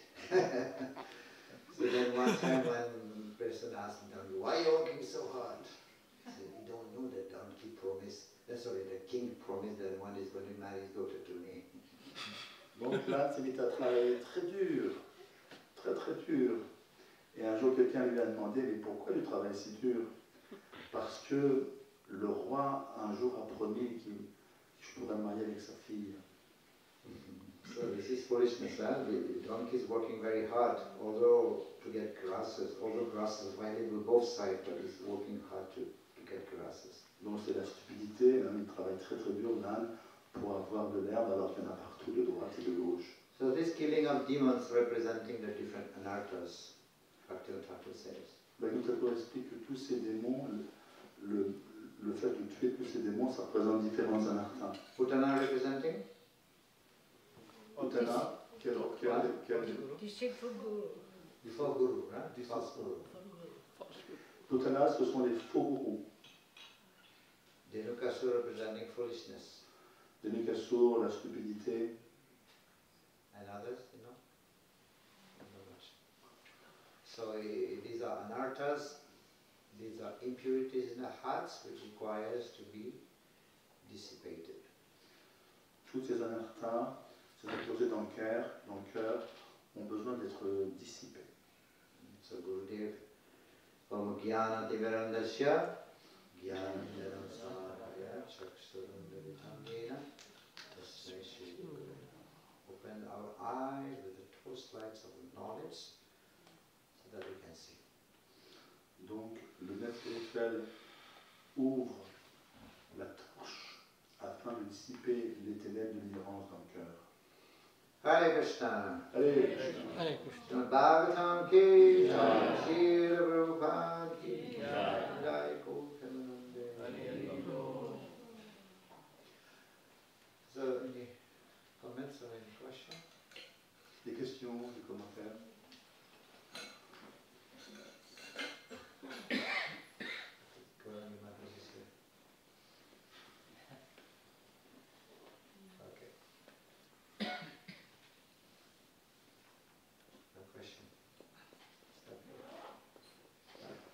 Speaker 2: So then one time one person asked donkey, why are you working so hard? He said, you don't know that donkey promised, the king promised that one is going to marry his daughter to me.
Speaker 1: Donc l'âne s'est mis à travailler très dur, très très dur. Et un jour quelqu'un lui a demandé, mais pourquoi tu travailles si dur? Parce que le roi un jour a promis que je pourrais me marier avec sa fille.
Speaker 2: So this is foolishness, huh? The donkey is working very hard, although to get grasses, although grasses valuable both sides, but he's working hard to get grasses.
Speaker 1: Donc c'est la stupidité, hein, il travaille très très dur l'âne pour avoir de l'herbe alors qu'il y en a partout de droite et de gauche.
Speaker 2: So this killing of demons representing the different anarthas, Bhaktivinoda Thakur says.
Speaker 1: Bhaktivinoda Thakur explique que tous ces démons, le fait de tuer tous ces démons, ça représente différents anarthas.
Speaker 2: Putana representing?
Speaker 1: Putana,
Speaker 4: Deceitful guru.
Speaker 2: The false guru, right? The false guru.
Speaker 1: Putana, ce sont les faux gourous.
Speaker 2: Denukasur representing foolishness.
Speaker 1: Denukasur, la stupidité.
Speaker 2: And others, you know? Not much. So these are anarthas, these are impurities in the hearts which requires to be dissipated.
Speaker 1: Toutes ces anarthas, ces impuretés dans le cœur, ont besoin d'être dissipées.
Speaker 2: So Gurudev, from Jnana Timirandasya, Jnana Timirandasya, Chaksurandavitangena, Tasmai Shri Guru. Open our eyes with the torchlights of knowledge so that we can see.
Speaker 1: Donc, le maître spirituel ouvre la torche afin de dissiper les ténèbres de l'ignorance dans le cœur.
Speaker 2: Hare Krishna.
Speaker 1: Allez, Krishna.
Speaker 3: Hare Krishna.
Speaker 2: Srimad Bhagavatam ki jai, Srila Prabhupada ki jai, Jai Gaur So, any comments or any questions?
Speaker 1: Des questions, des commentaires?
Speaker 2: Okay. No question.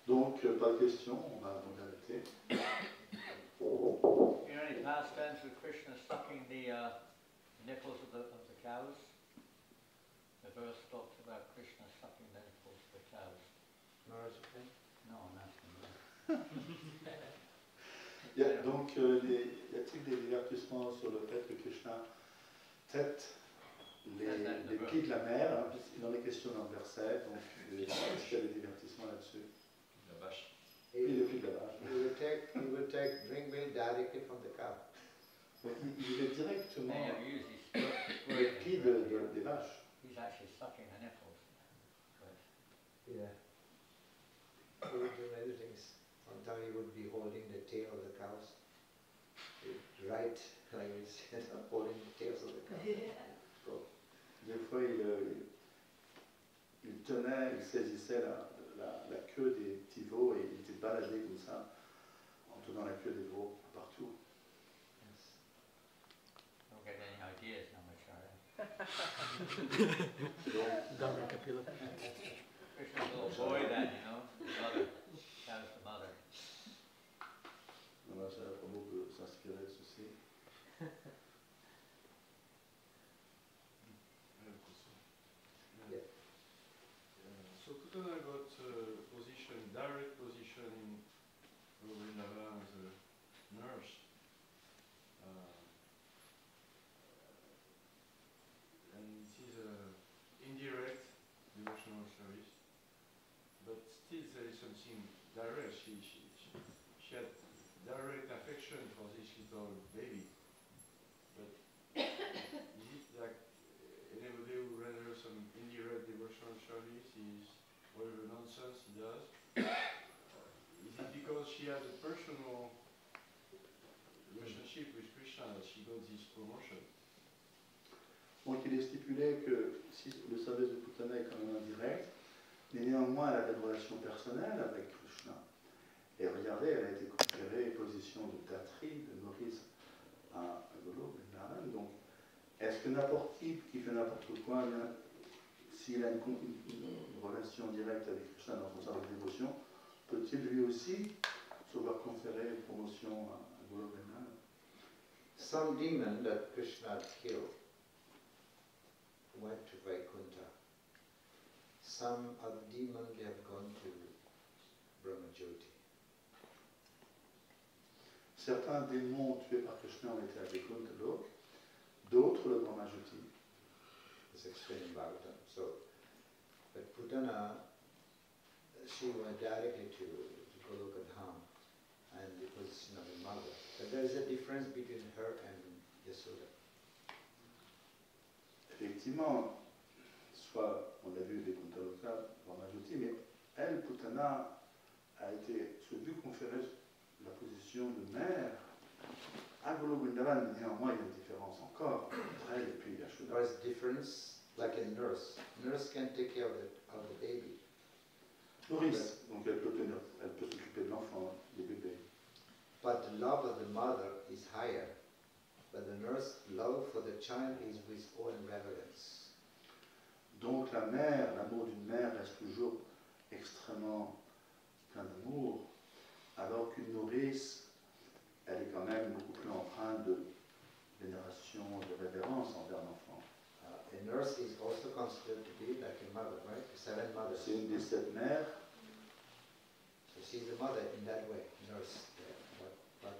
Speaker 1: Donc, pas de questions, on va donc arrêter.
Speaker 5: You know any pastimes with Krishna sucking the nipples of the cows? The verse talks about Krishna sucking the nipples of the cows.
Speaker 2: Maharaja, okay?
Speaker 5: No, I'm asking you.
Speaker 1: Il y a donc, y a-t-il des divertissements sur le fait que Krishna tête les pieds de la mer, hein, puisqu'il en est question dans le verset, donc est-ce qu'il y a des divertissements là-dessus?
Speaker 6: La vache.
Speaker 1: Oui, le pied de la vache.
Speaker 2: He will take drink milk directly from the cow.
Speaker 1: Donc, il est directement
Speaker 5: Many of you use
Speaker 1: les pieds des vaches.
Speaker 5: He's actually sucking the nipples. But
Speaker 2: Yeah. He would do many things. Sometimes he would be holding the tail of the cows. Right, like this, holding the tails of the cows. So,
Speaker 1: Des fois, il tenait, il saisissait la queue des petits veaux et il était baladé comme ça, en tenant la queue des veaux partout.
Speaker 2: yes.
Speaker 5: don't get any ideas now, Maharaja.
Speaker 1: Donc,
Speaker 3: Dhamma Kapila.
Speaker 5: Krishna's a little boy then, you know. The mother. Cow's the mother.
Speaker 1: Maharaja Prabhu peut s'inspirer de ceci.
Speaker 2: Yeah.
Speaker 6: So Putana got position, direct position in Vrindavan as a nurse. And it is an indirect devotional service, but still there is something direct. She had direct affection for this little baby. But is it like anybody who renders some indirect devotional service is whatever nonsense he does? Is it because she had a personal relationship with Krishna that she got this promotion?
Speaker 1: Donc il est stipulé que si le service de Putana est quand même indirect, mais néanmoins elle avait une relation personnelle avec Krishna. Et regardez, elle a été conférée position de Datri, de nourrice à Golo, Vrindavan. Donc est-ce que n'importe qui fait n'importe quoi, s'il a une relation directe avec Krishna dans son service de dévotion, peut-il lui aussi se voir conférer une promotion à Golo, Vrindavan?
Speaker 2: Some demon that Krishna killed went to Vaikuntha. Some other demon they have gone to Brahmajyoti.
Speaker 1: Certains démons tués par Krishna ont été à Vaikuntha Lok, d'autres le Brahmajyoti.
Speaker 2: It's explained in Bhagavatam. So, but Putana, she went directly to Goloka Dham and the position of the mother. But there is a difference between her and Yasoda.
Speaker 1: Effectivement, soit on l'a vu Vaikuntha Loka, Brahmajyoti, mais elle, Putana, a été se vue conférer la position de mère à Golo Vrindavan, mais néanmoins il y a une différence encore entre elle et puis Yashoda.
Speaker 2: There is difference like a nurse. Nurse can take care of the baby.
Speaker 1: Nourrice, donc elle peut s'occuper de l'enfant, des bébés.
Speaker 2: But the love of the mother is higher. But the nurse love for the child is with own reverence.
Speaker 1: Donc la mère, l'amour d'une mère reste toujours extrêmement plein d'amour, alors qu'une nourrice, elle est quand même beaucoup plus empreinte de vénération, de révérence envers l'enfant.
Speaker 2: A nurse is also considered to be like a mother, right? The seven mothers.
Speaker 1: C'est une des 7 mères.
Speaker 2: So she's a mother in that way, nurse. Yeah. But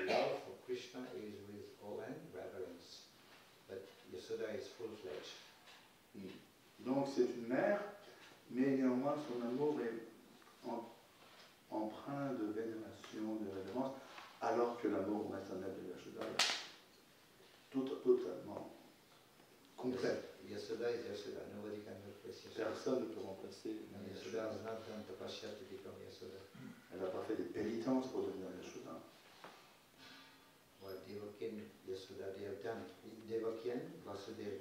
Speaker 2: love for Krishna is with awe and reverence. But Yasoda is full-fledged.
Speaker 1: Donc c'est une mère, mais néanmoins son amour est empreint de vénération, de révérence, alors que l'amour maternel de Yashoda est totalement complet.
Speaker 2: Yasoda is Yasoda. Nobody can replace Yasoda.
Speaker 1: Personne ne peut remplacer
Speaker 2: And Yasoda has not done tapasya to become Yasoda.
Speaker 1: Elle n'a pas fait des pénitences pour devenir Yashoda.
Speaker 2: What Devaki and Yasoda, they have done. Devaki and Vasudeva,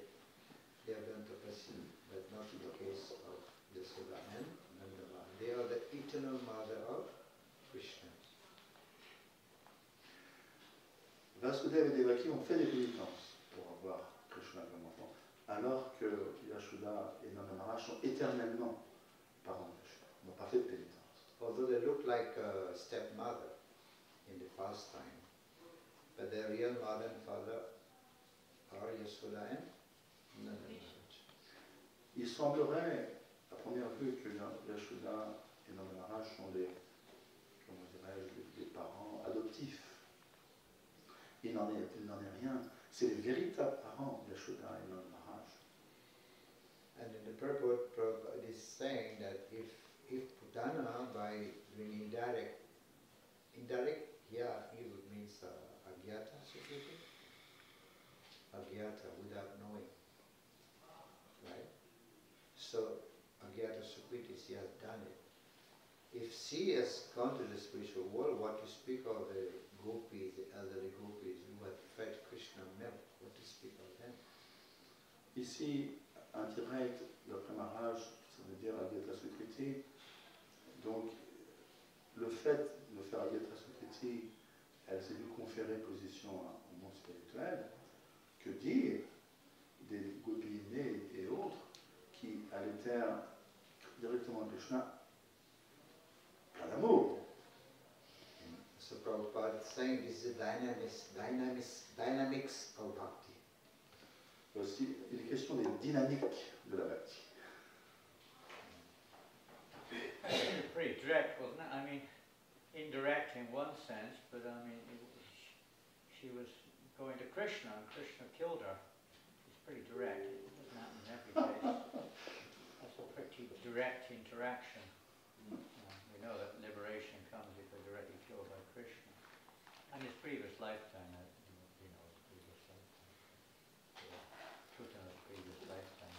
Speaker 2: they have done tapasya, but not in the case of Yasoda and Nandama. They are the eternal mother of Krishna.
Speaker 1: Vasudeva et Devaki ont fait des pénitences pour avoir Krishna comme enfant, alors que Yashoda et Nanda Maharaj sont éternellement parents de Krishna. Ils n'ont pas fait de pénitence.
Speaker 2: Although they look like a stepmother in the past time, but their real mother and father are Yasoda and Nanda Maharaj.
Speaker 1: Il semblerait, à première vue, que Yashoda et Nanda Maharaj sont des, comment dirais-je, des parents adoptifs. Il n'en est rien. C'est les véritables parents, Yashoda et Nanda Maharaj.
Speaker 2: And in the purport, Prabhupada is saying that if Putana, by doing indirect, yeah, evil means agyata, sukriti, agyata, without knowing, right? So agyata sukriti, she has done it. If she has gone to the spiritual world, what to speak of the gopis, the elderly gopis who had fed Krishna milk, what to speak of them?
Speaker 1: Ici, indirect, d'après Maharaj, ça veut dire Agyata Sukriti. Donc, le fait de faire Agyata Sukriti, elle s'est dû conférer position au monde spirituel. Que dire des gopis aînés et autres qui allaitèrent directement Krishna plein d'amour.
Speaker 2: So Prabhupada is saying this is the dynamics of bhakti.
Speaker 1: Aussi, il est question des dynamiques de la bhakti.
Speaker 5: Pretty direct, wasn't it? I mean, indirect in one sense, but I mean, she was going to Krishna and Krishna killed her. It's pretty direct. It doesn't happen in every case. That's a pretty direct interaction. We know that liberation comes if we're directly killed by Krishna. And his previous lifetime, his previous lifetime. Toute in his previous lifetime.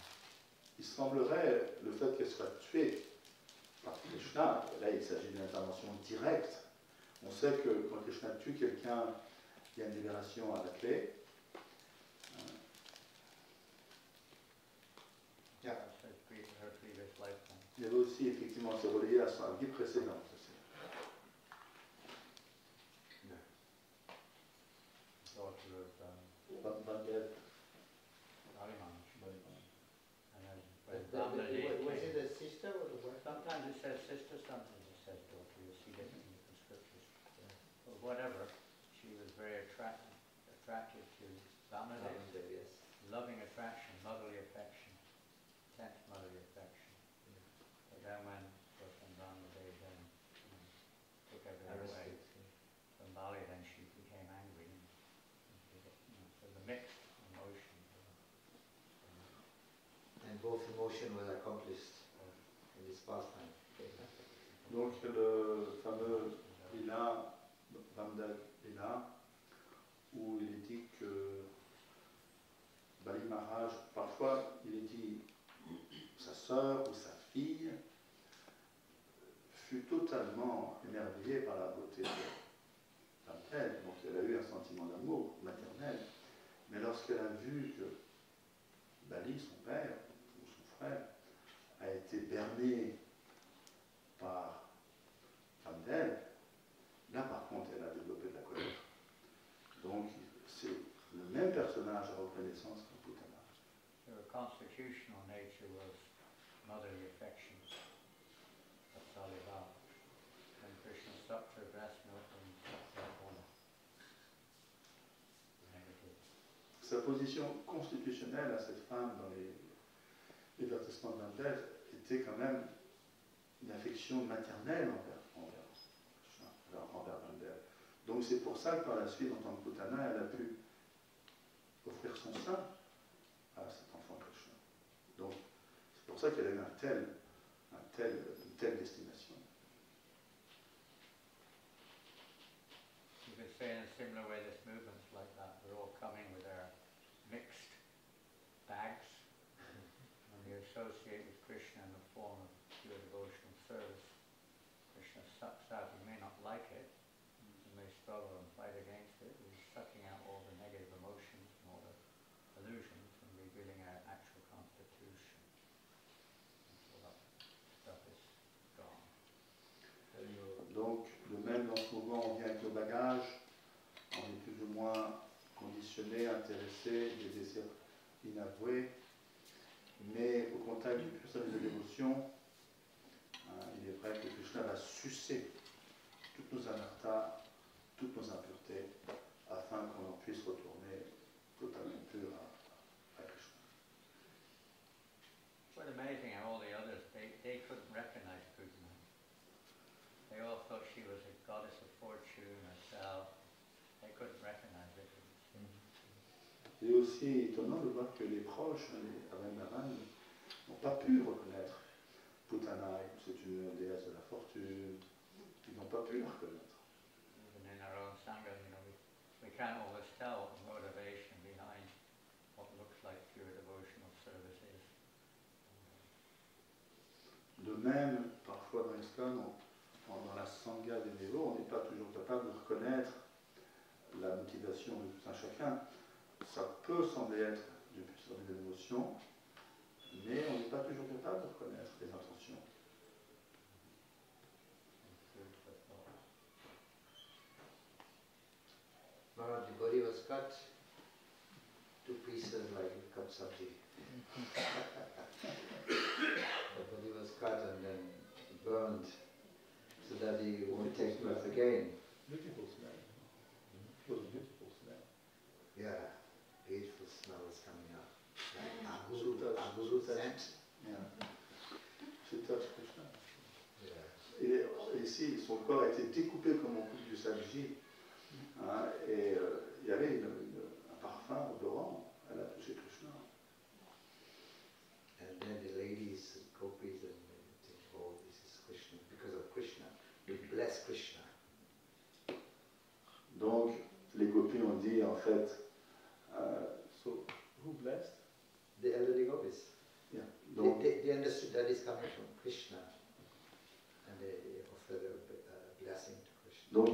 Speaker 1: Il semblerait, le fait qu'elle soit tuée par Krishna, là il s'agit d'une intervention directe. On sait que quand Krishna tue quelqu'un, il y a une libération à la clé.
Speaker 2: Yeah.
Speaker 5: Her previous lifetime.
Speaker 1: Il y avait aussi effectivement, c'est relié à sa vie précédente aussi.
Speaker 5: Daughter of
Speaker 1: Bandev.
Speaker 5: Ariman.
Speaker 2: Was it a sister or a wife?
Speaker 5: Sometimes it says sister, sometimes it says daughter. You'll see that in the scriptures. But whatever, she was very attractive to Vamanadev.
Speaker 2: Yes.
Speaker 5: Loving attraction, motherly affection, intense motherly affection. But then when Vamanadev then took everything away from Bali, then she became angry. So the mixed emotion.
Speaker 2: And both emotion was accomplished in this pastime.
Speaker 1: Donc le fameux Lila, Vamdev Lila, où il est dit que Bali Maharaj, parfois il est dit sa sœur ou sa fille fut totalement émerveillée par la beauté de Vamdev. Donc elle a eu un sentiment d'amour maternel. Mais lorsqu'elle a vu que Bali, son père ou son frère, a été berné par Vamdev, là par contre elle a développé de la colère. Donc c'est le même personnage à reconnaissance qu'en Putana.
Speaker 5: Her constitutional nature was motherly affection. address Milton negative.
Speaker 1: Sa position constitutionnelle à cette femme dans les avertissements de Vamdev était quand même une affection maternelle envers Vamdev. Donc c'est pour ça que par la suite, en tant que Putana, elle a pu offrir son sein à cet enfant Krishna. Donc c'est pour ça qu'elle a eu une telle destination.
Speaker 5: You could say in a similar way this movement's like that. We're all coming with our mixed bags, and we associate with Krishna in the form of pure devotional service. Krishna sucks out. You may not like it, you may struggle and fight against it. He's sucking out all the negative emotions and all the illusions and revealing our actual constitution. So that stuff is gone.
Speaker 1: Donc, de même dans ce mouvement, on vient avec nos bagages, on est plus ou moins conditionné, intéressé, des désirs inavoués, mais au contact du pur service de dévotion, il est vrai que Krishna va sucer toutes nos anarthas, toutes nos impuretés, afin qu'on en puisse retourner totalement pur à Krishna.
Speaker 5: It's quite amazing how all the others, they couldn't recognize Putana. They all thought she was a goddess of fortune herself. They couldn't recognize it.
Speaker 1: C'est aussi étonnant de voir que les proches, les Avangamanes, n'ont pas pu reconnaître Putana, c'est une déesse de la fortune. Ils n'ont pas pu la reconnaître.
Speaker 5: Even in our own Sangha, we can't always tell what the motivation behind what looks like pure devotional service is.
Speaker 1: De même, parfois dans ISKCON, dans la Sangha des dévots, on n'est pas toujours capable de reconnaître la motivation de tout un chacun. Ça peut sembler être du service de dévotion, mais on n'est pas toujours capable de reconnaître les intentions.
Speaker 2: Maharaja, the body was cut to pieces like you cut sabji. The body was cut and then burned so that he won't take birth again.
Speaker 1: Beautiful smell. It was a beautiful smell.
Speaker 2: Yeah, beautiful smell was coming out. Like Aguru scent.
Speaker 1: Yeah. She touched Krishna.
Speaker 2: Yeah.
Speaker 1: Et ici, son corps a été découpé comme on coupe du sabji. Et il y avait un parfum odorant. Elle a touché Krishna.
Speaker 2: And then the ladies, gopis, and they think, oh, this is Krishna. Because of Krishna, we bless Krishna.
Speaker 1: Donc, les gopis ont dit en fait, so, who blessed?
Speaker 2: The elderly gopis.
Speaker 1: Yeah. Donc,
Speaker 2: They understood that is coming from Krishna. And they offered a blessing to Krishna.
Speaker 1: donc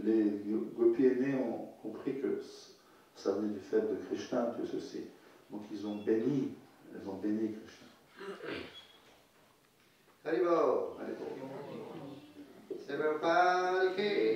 Speaker 1: les gopis aînés ont compris que ça venait du fait de Krishna, que ceci. Donc ils ont béni Krishna.
Speaker 2: Haribo! Prabhupada ki